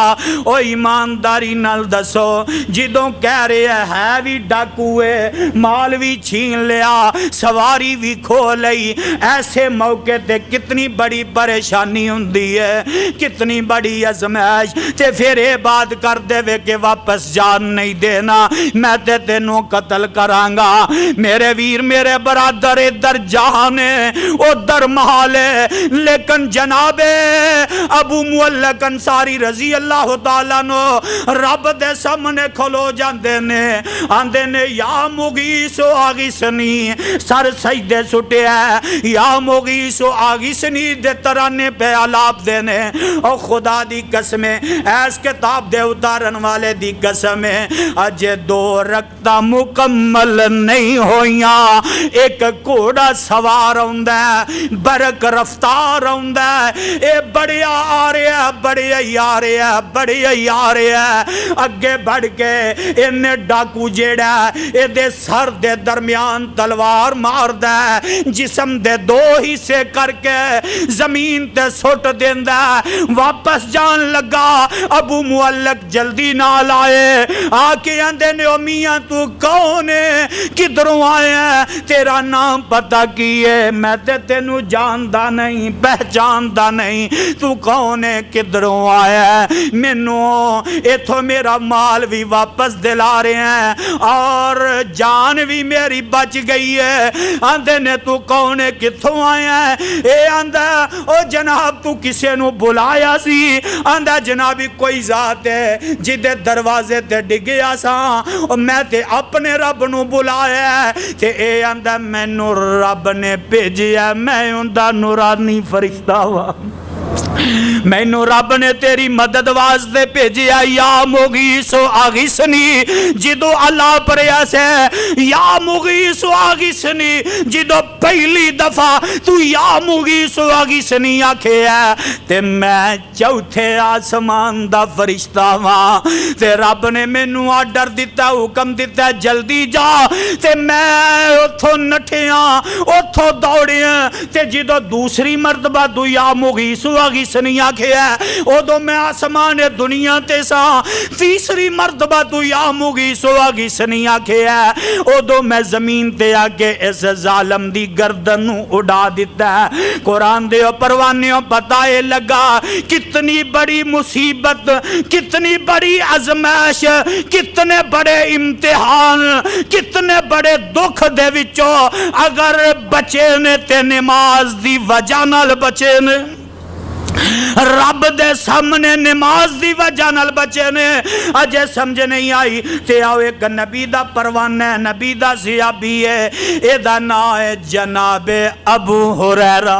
او ایمانداری نال دسو جدوں کہہ رہے ہے بھی ڈاکوے مال بھی چھین لیا سواری بھی کھو لئی ایسے موقع تے کتنی بڑی پریشانی ہوندی ہے کتنی بڑی ازمائش تے پھر اے بات کر دے وے کہ واپس جان نہیں دینا میں تے تینوں قتل کرانگا میرے ویر میرے برادر ادھر جہانے ادھر محالے لیکن جناب ابو معلق انصاری رضی اللہ تعالیٰ نو رب دے سامنے کھلو جاندے نے آندے نے یا مغیث اغثنی سر سجدے سٹے ہے یا مغیث اغثنی دے ترانے پہ علاپ دینے اور خدا دی قسمیں ایس کتاب دے اتارن والے دی قسمیں اجے 2 رکعتاں مکمل نہیں ہویاں ایک گھوڑا سوار ہوندا ہے برق رفتار ہوندا ہے اے بڑیا آ رہا ہے بڑیا آ رہا ہے بڑیا آ رہا ہے اگے بڑھ کے انہیں ڈاکو جیڑا ہے اے دے سر دے درمیان تلوار مار ہے جسم دے 2 حصے کر کے زمین تے سٹ دیندا ہے واپس جان لگا ابو معلق جلدی نال آئے آ کے آندے نے او میاں تو کون ہے کدھروں آئے ہیں تیرا نام پتہ کی ہے میں تے تینوں جاندا نہیں پہچاندا نہیں تو کون ہے کدھروں آیا ہے مینوں ایتھوں میرا مال بھی واپس دلا رہے ہیں اور جان بھی میری بچ گئی ہے آندے نے تو کون ہے کتھوں آیا ہے اے آندہ او جناب تو کسے نو بلایا سی آندہ جنابی کوئی ذات ہے جدے دروازے تے ڈگیا سا اور میں تے اپنے رب نو بلایا ہے تے اے آندہ میں نو رب نے بھیجیا میں اندہ نورانی فرشتہ ہوا میں نو رب نے تیری مدد واسطے بھیجیا یا مغیث اغثنی جدو اللہ پریا سے یا مغیث اغثنی جدو پہلی دفعہ تو یا مغیث اغثنی آکھے ہے تے میں چوتھے آسمان دا فرشتہ ہاں تے رب نے میں نو آرڈر دیتا حکم دیتا جلدی جا تے میں اتھو نٹھیاں اتھو دوڑیاں تے جدو دوسری مرتبہ تو یا مغیث اغثنی آکھے ہے او دو میں آسمان دنیا تے سا تیسری مرتبہ تو یا مغیث اغثنی آکھے ہے او دو میں زمین تے آکے اس ظالم دی گردن اڑا دیتا ہے قرآن دے پروانیوں پتائے لگا کتنی بڑی مصیبت کتنی بڑی ازمائش کتنے بڑے امتحان کتنے بڑے دکھ دے وچوں اگر بچے نے تے نماز دی وجہ نال بچے نے رب دے سامنے نماز دی وجہ نال بچے نے اجے سمجھ نہیں آئی تے آؤ ایک نبی دا پروانہ ہے نبی دا صحابی ہے اے دا نام ہے جناب ابو ہریرہ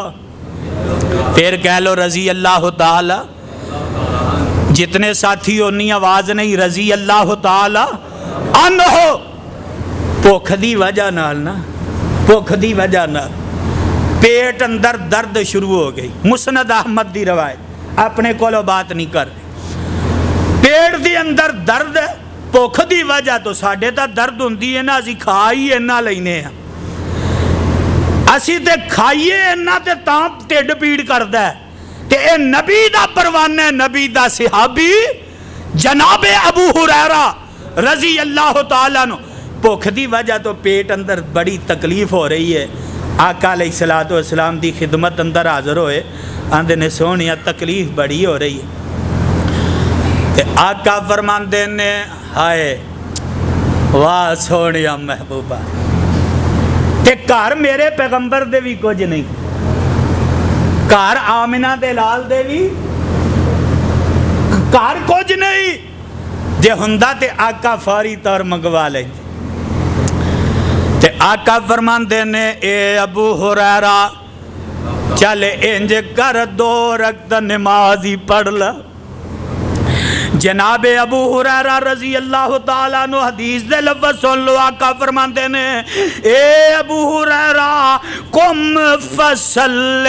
پھر کہہ لو رضی اللہ تعالی جتنے ساتھی ہونی آواز نہیں رضی اللہ تعالی عنہ بھوک دی وجہ نال نا بھوک دی وجہ نال پیٹ اندر درد شروع ہو گئی مسند احمد دی روایت اپنے کولو بات نہیں کر رہے پیٹ دی اندر درد ہے بھوک دی وجہ تو ساڈے تا درد ہوندی ہے نا اسی کھائی اینا لینے ہیں اسی تے کھائیے اینا تے تاں ٹھڈ پیڑ کردا ہے تے اے نبی دا پروانہ نبی دا صحابی جناب ابو ہریرہ رضی اللہ تعالیٰ عنہ بھوک دی وجہ تو پیٹ اندر بڑی تکلیف ہو رہی ہے آقا علیہ السلام دی خدمت اندر حاضر ہوئے آندے نے سونیا تکلیف بڑی ہو رہی ہے تے آقا فرماندے نے ہائے واہ سونیا محبوبہ تے گھر میرے پیغمبر دے بھی کچھ نہیں گھر آمنہ دے لال دے بھی گھر کچھ نہیں جے ہندہ تے آقا فوری طور منگوا لیں تے آقا فرمان دینے اے ابو ہریرہ چل انج کر 2 رکعت نماز ہی پڑھ لا۔ جناب ابو ہریرہ رضی اللہ تعالیٰ عنہ حدیث دے لفظ سن لو، آقا فرماندے نے اے ابو ہریرہ قم فصل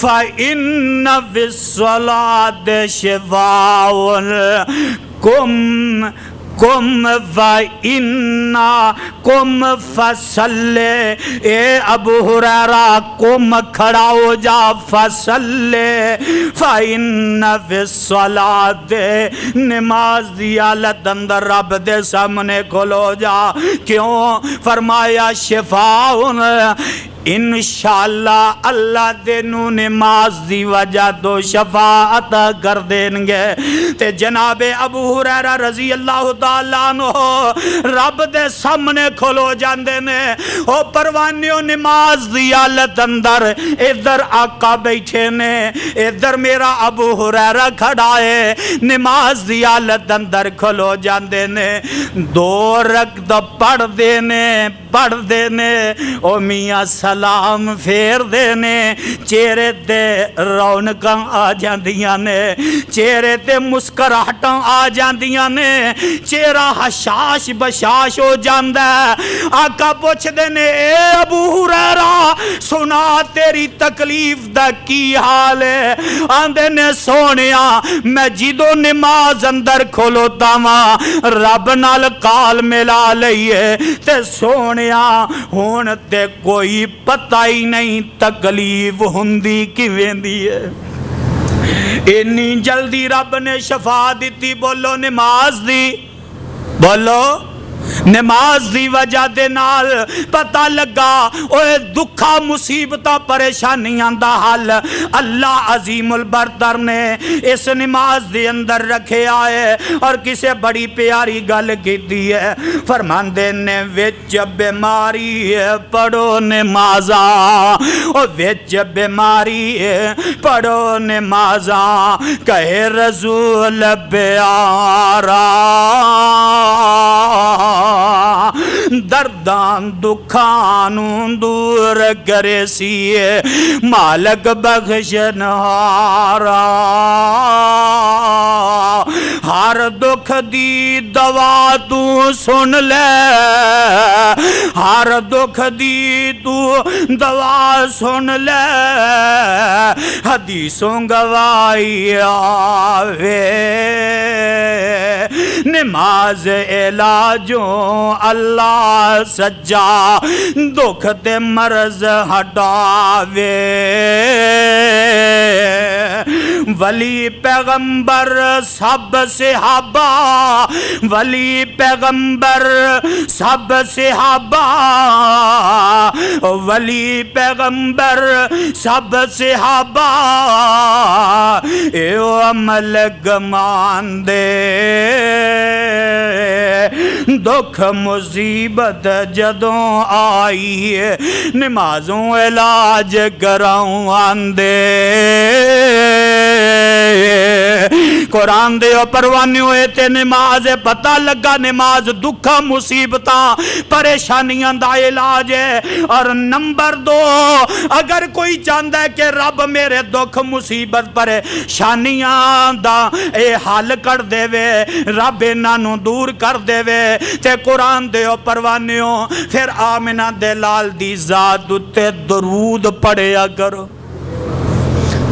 فإن فی الصلاة شفاء، قم فصل، اے ابو ہریرہ قم کھڑا ہو جا، فصل فإن فی الصلاة، نماز دی حالت اندر رب دے سامنے کھلو جا۔ کیوں؟ فرمایا شفاء، انشاءاللہ اللہ دینو نماز دی وجہ تو شفاعت کر دیں گے۔ تے جناب ابو ہریرہ رضی اللہ تعالیٰ عنہ رب دے سامنے کھلو جاندے نے۔ او پروانیوں نماز دی حالت اندر، ادھر آقا بیٹھے نے، ادھر میرا ابو ہریرہ کھڑا ہے، نماز دی حالت اندر کھلو جاندے نے۔ 2 رکعت پڑھ دینے، او میاں سلام پھیر دینے، چہرے تے رونقاں آ جاندیاں نے، چہرے تے مسکراہٹاں آ جاندیاں نے، چہرہ حشاش بشاش ہو جاندہ ہے۔ آقا پوچھ دینے اے ابو ہریرہ سنا تیری تکلیف دا کی حال ہے؟ آندے نے سونیا میں جدو نماز اندر کھولوتا ماں رب نال کال ملا لئیے، تے سونیا ہون تے کوئی پتہ ہی نہیں تکلیف ہندی کی ویندی ہے۔ اتنی جلدی رب نے شفا دیتی، بولو نماز دی، بولو نماز دی وجہ دے نال پتہ لگا اوے دکھا مصیبتہ پریشانیاں دا حل اللہ عظیم البرتر نے اس نماز دے اندر رکھے آئے۔ اور کسے بڑی پیاری گل کیتی ہے، فرماندے نے وچ بیماری پڑھو نمازاں، او وچ بیماری پڑھو نمازاں، کہے رسول پیارا دردان دکھانوں دور کرے سیے مالک بخشنہارا، ہر دکھ دی دوا تو سن لے، ہر دکھ دی تو دوا سن لے، حدیثوں گواہی آوے، نماز علاجوں اللہ سجا، دکھ تے مرض ہٹاوے، ولی پیغمبر سب صحابہ، ولی پیغمبر سب صحابہ، ولی پیغمبر سب صحابہ، ایو عمل گمان دے، دکھ مصیبت جدوں آئی نمازوں علاج کراؤں آندے۔ قرآن دے او پروانی ہوئے تے نماز پتہ لگا نماز دکھا مصیبتاں پریشانیاں دا علاج ہے۔ اور نمبر 2 اگر کوئی چاہتا ہے کہ رب میرے دکھ مصیبت پریشانیاں دا اے حل کر دے وے، رب انہاں دور کر دے وے، تے قرآن دے او پروانیوں پھر آمنہ دے لال دی ذات تے درود پڑھیا کرو۔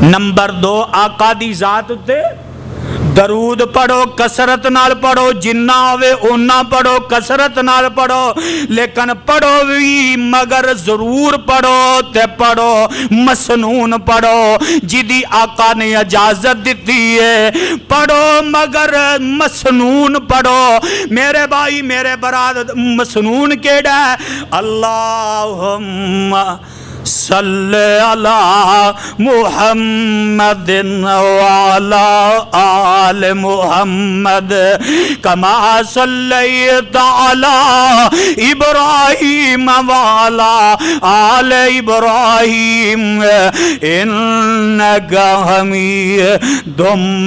نمبر 2 آقا دی ذات تے درود پڑھو، کسرت نال پڑھو، جنہ ہوئے اونا پڑھو، کسرت نال پڑھو، لیکن پڑھو بھی مگر ضرور پڑھو تے پڑھو مسنون پڑھو، جدی آقا نے اجازت دیتی ہے، پڑھو مگر مسنون پڑھو۔ میرے بھائی میرے برادر مسنون کیڑا ہے؟ اللہم صلی علی محمد وعلی آل محمد کما صلیت علی ابراہیم وعلی آل ابراہیم انکا حمید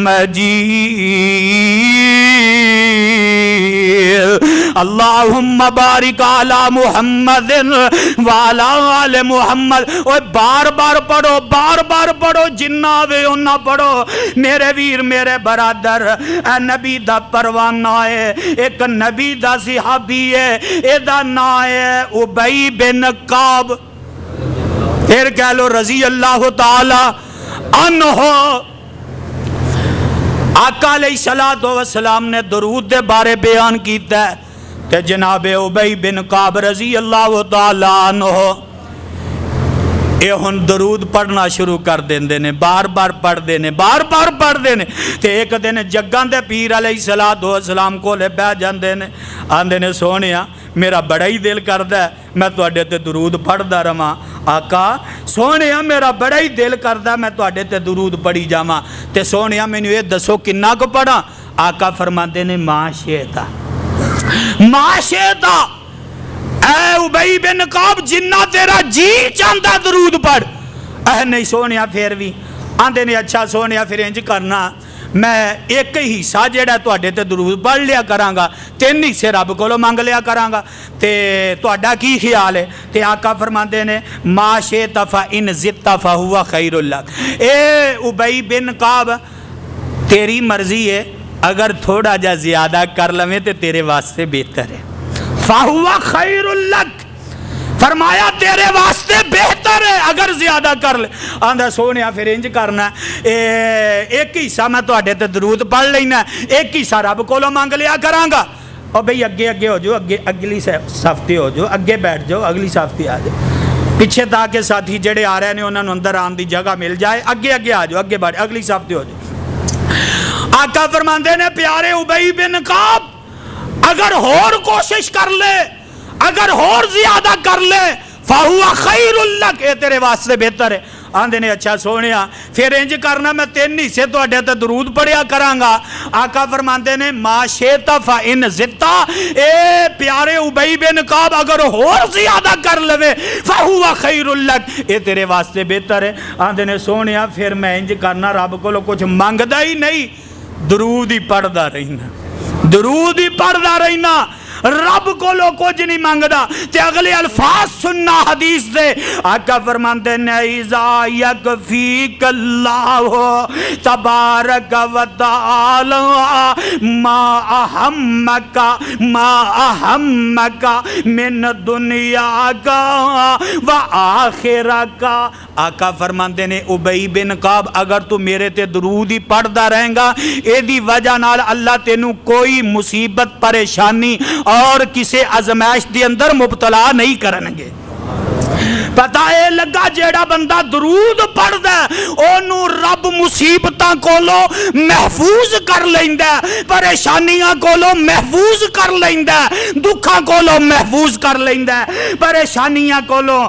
مجید۔ اللہم بارک علی محمد وعلی آل محمد. اوے بار بار پڑھو، بار بار پڑھو، جنہ آوے انہاں پڑھو میرے ویر میرے برادر. اے نبی دا پروانہ ہے، ایک نبی دا صحابی ہے، اے دا نام ہے ابی بن کعب، پھر کہہ لو رضی اللہ تعالی عنہ. آقا علیہ السلام نے درود دے بارے بیان کیتا ہے تے جناب ابی بن کعب رضی اللہ تعالی عنہ اے ہن درود پڑھنا شروع کر دیندے نے، بار بار پڑھ دینے، بار بار پڑھ دینے. تے ایک دن جگاں دے پیر علیہ السلام کو لے بہ جاندے نے، آندے نے سونیا میرا بڑا ہی دل کردا ہے میں تواڈے تے درود پڑھدا رہواں. آقا سونیا میرا بڑا ہی دل کردا میں تواڈے تے درود پڑھی جاواں، تے سونیا مینوں یہ دسو کنا کو پڑھاں؟ آقا فرماندے نے ما شئتا، ما شئتا. اے ابی بن کعب جنہ تیرا جی چاہتا درود پڑھ. اے نہیں سونیا پھر بھی آندے نے اچھا سونیا پھر انج کرنا میں ایک ہی حصہ جیڑا تواڈے تے درود پڑھ لیا کراں گا، 3 حصے رب کولوں منگ لیا کراں گا، تے تواڈا کی خیال ہے؟ تے آقا فرماندے نے ما شئت فإن زدت فهو خیر لک. اے ابی بن کعب تیری مرضی ہے، اگر تھوڑا جا زیادہ کر لویں تے تیرے واسطے بہتر ہے. فَهُوَ خَيْرٌ لَكَ، فرمایا تیرے واسطے بہتر ہے اگر زیادہ کر لے. آندھا سونیا پھر انج کرنا ایک حصہ میں تواڈے تے درود پڑھ لینا، ایک حصہ رب کولوں منگ لیا کراں گا. اور بھئی اگے اگے ہو جو، اگلی صف تے ہو جو، اگے بیٹھ جاؤ، اگلی صف تے آ جاؤ پیچھے تاکہ ساتھی جڑے آ رہے ہیں انہوں نے اندر آن دی جگہ مل جائے. اگے اگے آ جاؤ، اگے بیٹھ، اگلی صف تے ہو جاؤ. آقا فرماندے نے پیارے ابی بن کعب اگر ہور کوشش کر لے، اگر ہور زیادہ کر لے فَهُوَ خَيْرٌ لَكَ، اے تیرے واسطے بہتر ہے. آندے نے اچھا سونیا پھر انج کرنا میں 3 حصے تواڈے تے درود پڑھیا کراں گا. آقا فرماندے نے ما شئت فإن زدت، اے پیارے ابی بن کعب اگر ہور زیادہ کر لوے فَهُوَ خَيْرٌ لَكَ، اے تیرے واسطے بہتر ہے. آندے نے سونیا پھر میں انج کرنا رب کولوں کچھ منگدا ہی نہیں، درود ہی پڑھدا رہنا، درود ہی پڑھدا رہنا، رب کو لو کچھ نہیں مانگدا. تے اگلے الفاظ سننا حدیث دے. آقا فرماندے نے اذا یکفیک اللہ تبارک و تعالی ما اہمک من دنیا کا و آخرہ کا. آقا فرماندے نے ابی بن کعب اگر تو میرے تے درود ہی پڑھدا رہیں گا اے دی وجہ نال اللہ تینوں کوئی مصیبت پریشانی اور کسے ازمائش دی اندر مبتلا نہیں کرنگے. پتہ اے لگا جیڑا بندہ درود پڑھ دے اونوں رب مصیبتاں کولو محفوظ کر لیندا، پریشانیاں کولو محفوظ کر لیندا، دکھاں کولو محفوظ کر لیندا، پریشانیاں کولو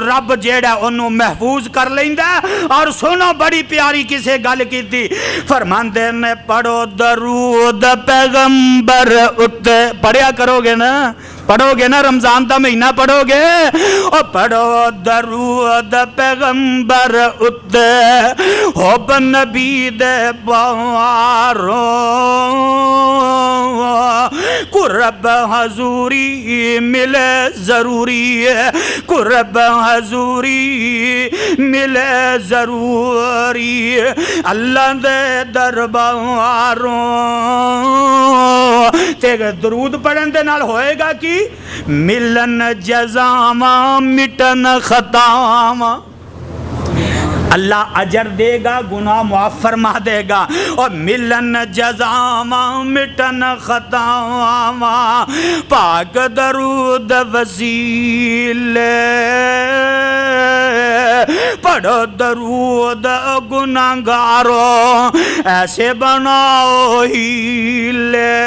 رب جیڑا اونوں محفوظ کر لیندا. اور سنو بڑی پیاری کسے گل کیتی، فرماندے نے پڑھو درود پیغمبر اتے، پڑھیا کرو گے نا، پڑھو گے نا، رمضان دا مہینہ پڑھو گے، اور پڑھو درود پیغمبر اتے حب نبی دے باروں قرب حضوری ملے ضروری ہے، قرب حضوری ملے ضروری ہے. اللہ دے درباروں تے درود پڑھن دے نال ہوئے گا کی ملن جزاواں مٹن خطاواں. اللہ اجر دے گا، گناہ معاف فرما دے گا. اور ملن جزاواں مٹن خطاواں پاک درود وسیلے پڑھو درود گناہگاروں ایسے بناؤ ہیلے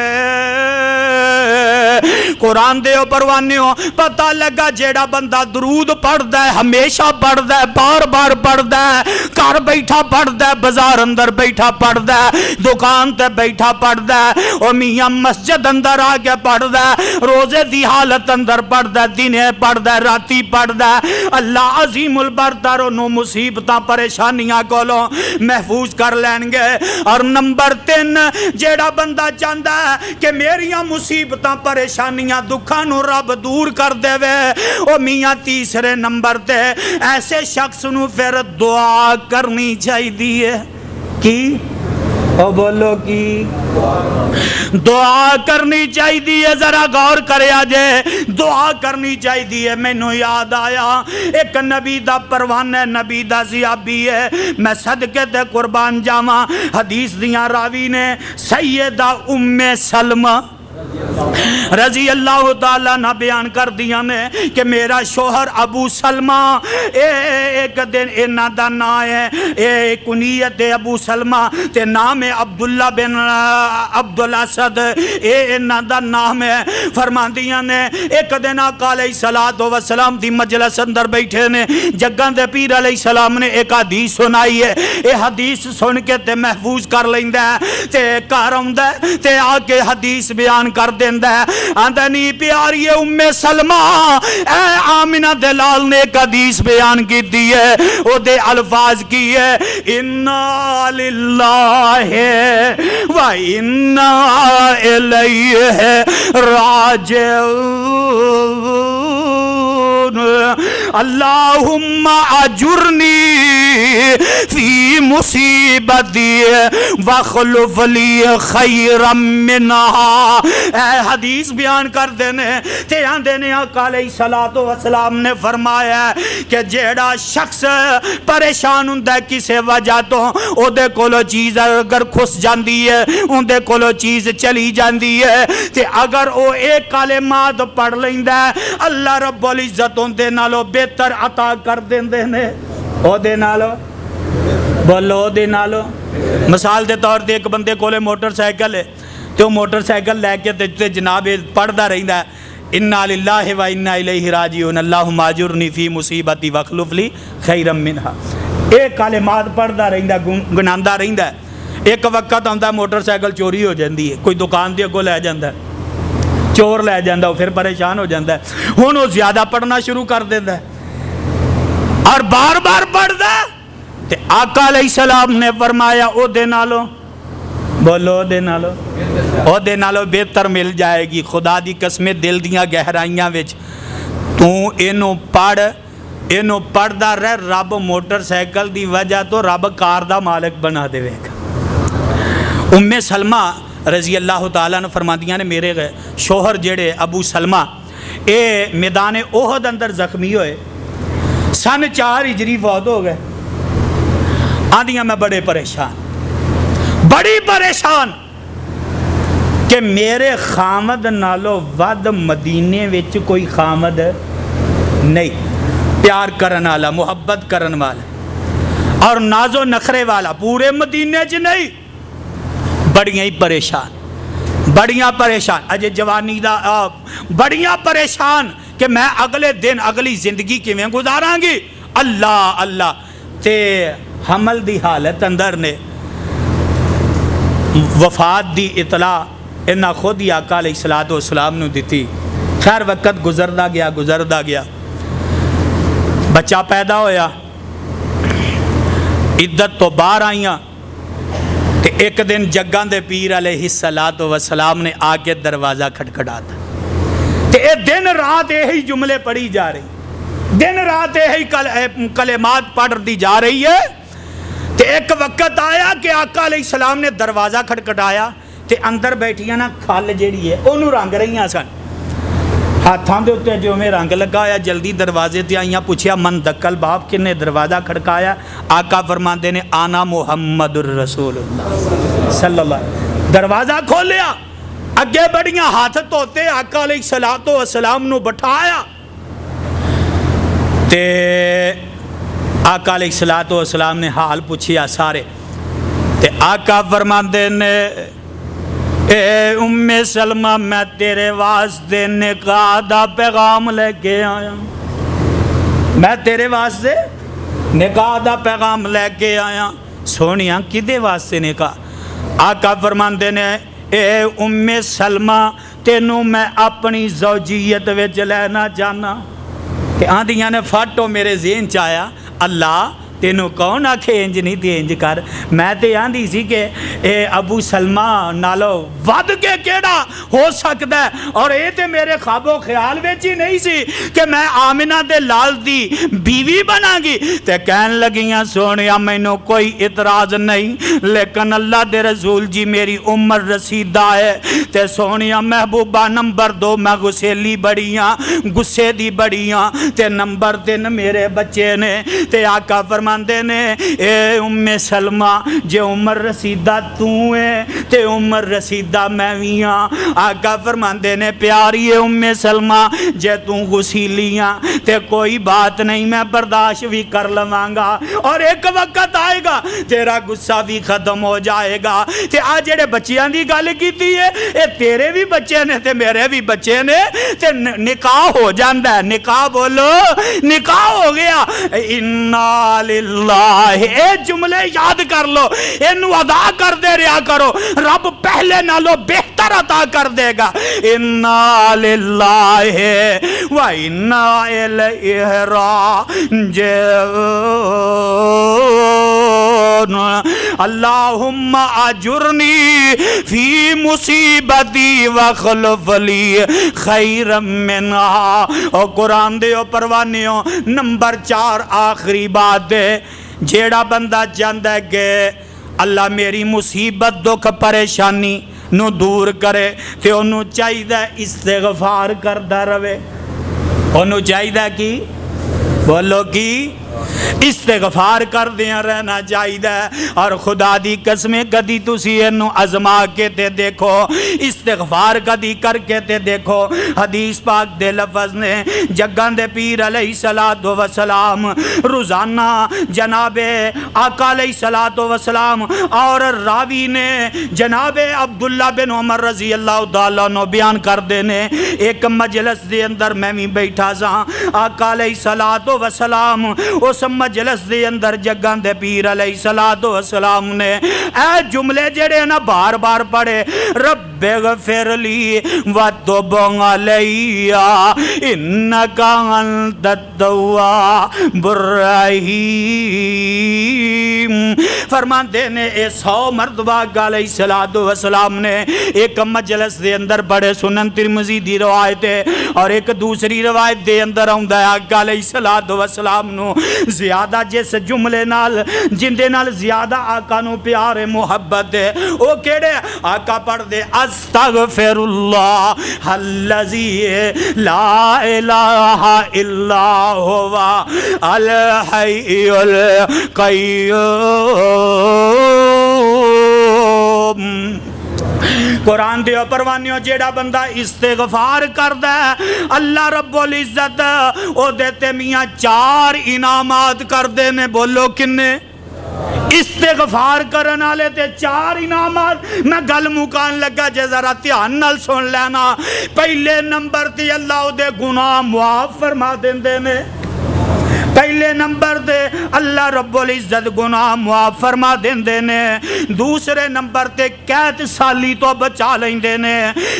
قرآن دے پروانے ہو پتہ لگا جیڑا بندہ درود پڑھدا ہے ہمیشہ پڑھدا ہے بار بار پڑھدا ہے گھر بیٹھا پڑھدا ہے بازار اندر بیٹھا پڑھدا ہے دکان تے بیٹھا پڑھدا ہے او میاں مسجد اندر آ کے پڑھدا ہے روزے دی حالت اندر پڑھدا ہے دنے پڑھدا ہے راتی پڑھدا ہے اللہ عظیم البرتر انہوں مصیبتاں پریشانیاں کولوں محفوظ کر لین گے۔ اور نمبر 3 جیڑا بندہ چاہتا ہے کہ میریاں مصیبتاں پریشانیاں دکھاں نو رب دور کر دے وے او میاں تیسرے نمبر تے ایسے شخص نو پھر دعا کرنی چاہی دیئے کی او بولو کی دعا کرنی چاہی دیئے ذرا غور کرے آجے دعا کرنی چاہی دیئے میں نو یاد آیا ایک نبی دا پروانہ نبی دا زیابی ہے میں صدقے تے قربان جاواں حدیث دیاں راوی نے سیدہ ام سلمہ رضی اللہ تعالیٰ نہ بیان کر دیا نے کہ میرا شوہر ابو سلمہ ایک دن انہ دا نام ہے کنیت ابو سلمہ تے نام ہے عبداللہ بن عبدالاسد انہ دا نام ہے فرمان دیا نے ایک دن آقا علیہ السلام دی مجلس اندر بیٹھے نے جگان دے پیر علیہ السلام نے ایک حدیث سنائی ہے اے حدیث سن کے تے محفوظ کر لیندہ ہے تے کار آمدہ ہے تے آکے حدیث بیان کر دیندہ ہے آندھنی پیاری ام سلمہ اے آمنہ دلال نے ایک حدیث بیان کی دی ہے او دے الفاظ کی ہے اِنَّا لِلَّهِ وَإِنَّا إِلَيْهِ راجعون اللہم اجرنی فی مصیبتی وخلف لی خیرا منہا اے حدیث بیان کر دینے تے آندھنے آقا علیہ السلام نے فرمایا کہ جیڑا شخص پریشان ہوندہ کسے وجہ تو او دے کولو چیز اگر خس جاندی ہے ان دے کولو چیز چلی جاندی ہے تے اگر او ایک کلمات پڑھ لیندہ ہے اللہ رب العزتوں دے نالو بہتر عطا کر دیندے نے او دے نالو بولو دے نالو مثال دے طور دے ایک بندے کولے موٹر سائیکل ہے تو موٹر سائیکل لے کے تے جناب پڑھدا رہندا ہے اِنَّا لِلَّهِ وَإِنَّا إِلَيْهِ راجعون اللہم اجرنی فی مصیبتی وخلف لی خیرا منہا ایک کلمات پڑھدا رہندا گناندا رہندا ہے ایک وقت آندا موٹر سائیکل چوری ہو جاندی ہے کوئی دکان دے اگوں لے جاندا ہے چور لے جاندا ہے پھر پریشان ہو جاندا ہے ہن وہ زیادہ پڑھنا شروع کر دیندا ہے اور بار بار پڑھدا ہے تے آقا علیہ السلام نے فرمایا او دے نالو بولو دے نالو او دے نالو بہتر مل جائے گی خدا دی قسمیں دل دیاں گہرائیاں وچ تو اینو پڑھ دا رہ رب موٹر سائیکل دی وجہ تو رب کار دا مالک بنا دے گا ام سلمہ رضی اللہ تعالیٰ نے فرما دیا نے میرے شوہر جڑے ابو سلمہ اے میدان احد اندر زخمی ہوئے سن 4 ہجری فوت ہو گئے آدھیاں میں بڑی پریشان کہ میرے خامد نالو ود مدینے وچ کوئی خامد نہیں پیار کرن والا محبت کرن والا اور ناز و نخرے والا پورے مدینے چ نہیں بڑیاں ہی پریشان اجے جوانی دا بڑیاں پریشان کہ میں اگلے دن اگلی زندگی کیویں گزاراں گی اللہ تے حمل دی حالت اندر نے وفات دی اطلاع انہاں خود ہی آقا علیہ السلام نے دیتی خیر وقت گزردا گیا بچہ پیدا ہویا عدت تو باہر آئیاں تے ایک دن جگان دے پیر علیہ السلام نے آگے دروازہ کھٹکھٹاتا تے اے دن رات یہی جملے پڑھی جا رہی دن رات یہی کلمات پڑھ دی جا رہی ہے تے ایک وقت آیا کہ آقا علیہ السلام نے دروازہ کھٹکھٹایا تے اندر بیٹھیاں نا کھال جیڑی ہے انہوں رنگ رہیاں سن ہاتھاں دے اتے جو میں رنگ لگایا جلدی دروازے تے آئیاں پوچھیا من دکل باپ کنے دروازہ کھڑکایا آقا فرماندے نے آنا محمد الرسول اللہ صلی اللہ علیہ وسلم دروازہ کھولیا اگے بڑیاں ہاتھ توتے آقا علیہ السلام نو بٹھایا تے آقا علیہ السلام نے حال پوچھیا سارے تے آقا فرماندے نے اے ام سلمہ میں تیرے واسطے نکاح دا پیغام لے کے آیا، میں تیرے واسطے نکاح دا پیغام لے کے آیا۔ سونیاں کدے واسطے نکاح؟ آقا فرماندے نے اے ام سلمہ تینوں میں اپنی زوجیت وچ لینا چاہنا۔ کہ آندیاں نے فاٹو میرے ذہن چایا اللہ تینوں کون آکھے انج نہیں تے انج کر، میں تے آندھی سی کہ اے ابو سلمہ نالو ود کے کیڑا ہو سکتا ہے، اور اے تے میرے خواب و خیال وچ ہی نہیں سی کہ میں آمنہ دے لال دی بیوی بنا گی۔ تے کہن لگیاں سونیا مینوں کوئی اعتراض نہیں، لیکن اللہ دے رسول جی میری عمر رسیدہ ہے تے سونیا محبوبہ نمبر 2 میں غسیلی بڑیاں غصے دی بڑیاں تے نمبر 3 میرے بچے نے۔ تے آقا فرماندے نے اے ام سلمہ جے عمر رسیدہ تو ہے تے عمر رسیدہ میں بھی ہاں۔ آقا فرماندے نے پیاری اے ام سلمہ جے تو غسیلیاں تے کوئی بات نہیں میں برداشت بھی کر لواں گا، اور ایک وقت آئے گا تیرا غصہ بھی ختم ہو جائے گا۔ تے آج جڑے بچیاں دی گل کیتی ہے اے تیرے بھی بچے نے تے میرے بھی بچے نے تے نکاح ہو جاندا ہے۔ نکاح بولو نکاح ہو گیا۔ انا للہ، اے جملے یاد کر لو، انو ادا کر دے رہا کرو، رب پہلے نالو بہتر عطا کر دے گا۔ انا للہ و انا الیہ راجعون۔ اللہم اجرنی فی مصیبتی واخلف لی خیرا منہا۔ اور قرآن دے او پروانیوں نمبر 4 آخری بات ہے، جیڑا بندہ چاہتا ہے کہ اللہ میری مصیبت دکھ پریشانی نو دور کرے تے انہوں چاہیے استغفار کردا رہے۔ انہوں چاہیے کی بولو کی استغفار کر دیا رہنا چاہیے۔ اور خدا دی قسمیں کدی تسی انہوں ازما کے تے دیکھو، استغفار کدی کر کے تے دیکھو۔ حدیث پاک دے لفظ نے جگان دے پیر علیہ السلام روزانہ جناب آقا علیہ السلام اور راوی نے جناب عبداللہ بن عمر رضی اللہ تعالیٰ عنہ بیان کر دینے ایک مجلس دے اندر میں بھی بیٹھا سا۔ آقا علیہ السلام اس مجلس دے اندر جگان دے پیر علیہ السلام نے اے جملے جڑے نا بار بار پڑھے، رب اغفر لی وتب علی انکا انت التواب الرحیم۔ فرماندے نے اے 100 مرتبہ علیہ السلام نے ایک مجلس دے اندر بڑے سنن ترمذی دی روایت ہے، اور ایک دوسری روایت دے اندر آندا ہے آقا علیہ السلام نو زیادہ جس جملے نال جندے نال زیادہ آقا نو پیار محبت ہے او کیڑے؟ آقا پڑھ دے استغفر اللہ الذی لا الہ الا هو الحی القیوم۔ قرآن دے پروانیوں جیڑا بندہ استغفار کردا ہے اللہ رب العزت او دیتے میاں 4 انعامات کر دینے۔ بولو کنے؟ استغفار کرن والے تے 4 انعامات۔ میں گل مکان لگا جے ذرا دھیان نال سن لینا۔ پہلے نمبر تے اللہ دے گناہ معاف فرما دیندے نے۔ پہلے نمبر دے اللہ رب العزت گناہ معاف فرما دیندے نے۔ دوسرے نمبر تے قید سالی تو بچا لیندے نے۔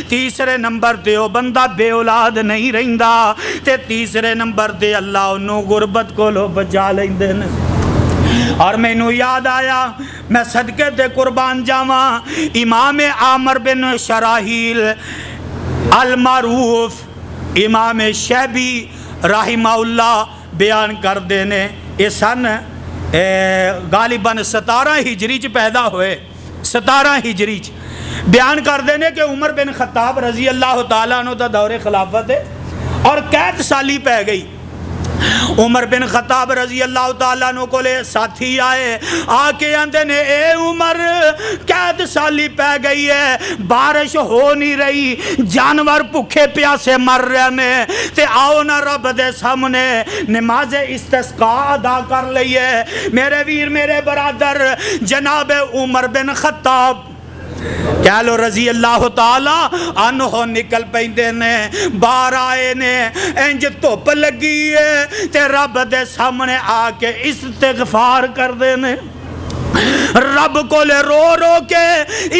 تیسرے نمبر تے او بندہ بے اولاد نہیں رہندا تے تیسرے نمبر تے اللہ انہوں غربت کو لو بچا لیندے نے۔ اور میں نو یاد آیا میں صدقے تے قربان جاواں امام عامر بن شراحیل المعروف امام شیبی رحمہ اللہ بیان کر دینے۔ یہ سن غالباً 17 ہجری چ پیدا ہوئے، 17 ہجری چ بیان کر دینے کہ عمر بن خطاب رضی اللہ تعالیٰ عنہ دا دور خلافت ہے اور قید سالی پہ گئی۔ عمر بن خطاب رضی اللہ تعالیٰ عنہ کو لے ساتھی آئے، آکے اندے نے اے عمر قید سالی پہ گئی ہے، بارش ہو نہیں رہی، جانور بھوکے پیاسے مر رہے نے، تے آؤ نہ رب دے سامنے نماز استسقاء ادا کر لئیے۔ میرے ویر میرے برادر جناب عمر بن خطاب کہہ لو رضی اللہ تعالی عنہ نکل پیندے نے باہر آئے نے انج دھوپ لگی ہے تے رب دے سامنے آ کے استغفار کر دے نے رب کو لے رو رو کے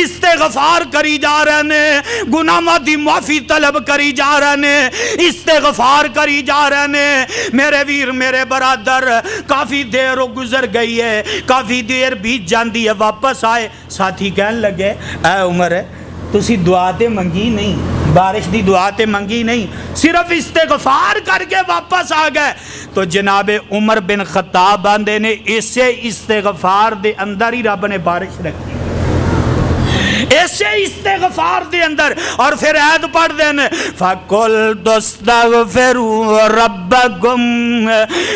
استغفار کری جا رہے نے گناہاں دی معافی طلب کری جا رہے نے استغفار کری جا رہے نے میرے ویر میرے برادر کافی دیر گزر گئی ہے کافی دیر بیت جاندی ہے واپس آئے ساتھی کہنے لگے اے عمر ہے تسی دعا تے منگی نہیں بارش دی دعا تے منگی نہیں صرف استغفار کر کے واپس آ گئے تو جناب عمر بن خطاب باندے نے اسے استغفار دے اندر ہی رب نے بارش رکھی ایسے استغفار دے اندر اور پھر عید پڑھ دینے فَقُلْتُ اسْتَغْفِرُوا رَبَّكُمْ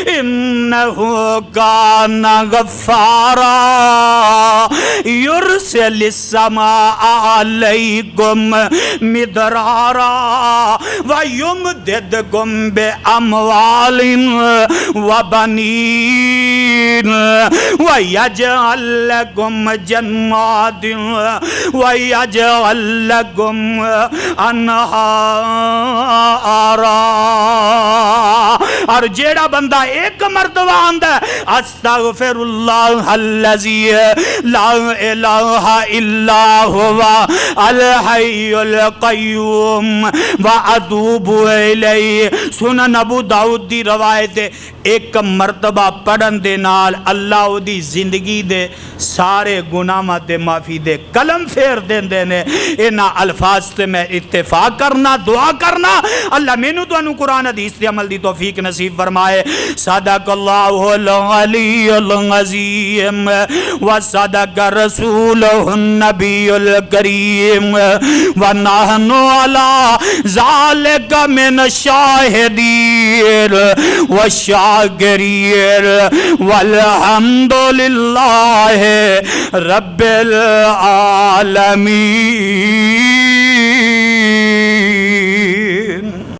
إِنَّهُ كَانَ غَفَّارًا يُرْسِلِ السَّمَاءَ عَلَيْكُمْ مِدْرَارًا وَيُمْدِدْكُمْ بِأَمْوَالٍ وَبَنِينَ وَيَجْعَلْ لَكُمْ جَنَّاتٍ وَيَجْعَلْ لَكُمْ أَنْهَارًا اور جیڑا بندہ ایک مرتبہ آندہ استغفر اللہ الذی لا الہ الا ہوا الحی القیوم واتوب الیہ سنن ابو داؤد دی روایت ایک مرتبہ پڑھن دے نال اللہ دی زندگی دے سارے گناہاں تے معافی دے قلم پھیر دے نے انہاں الفاظ تے میں اتفاق کرنا دعا کرنا اللہ مینوں تانوں قرآن حدیث تے عمل دی توفیق نصیب فرمائے صدق اللہ العلی العظیم وصدق رسولہ النبی الکریم ونحن علی ذالک من الشاہدین والشاکرین والحمد للہ رب العالمین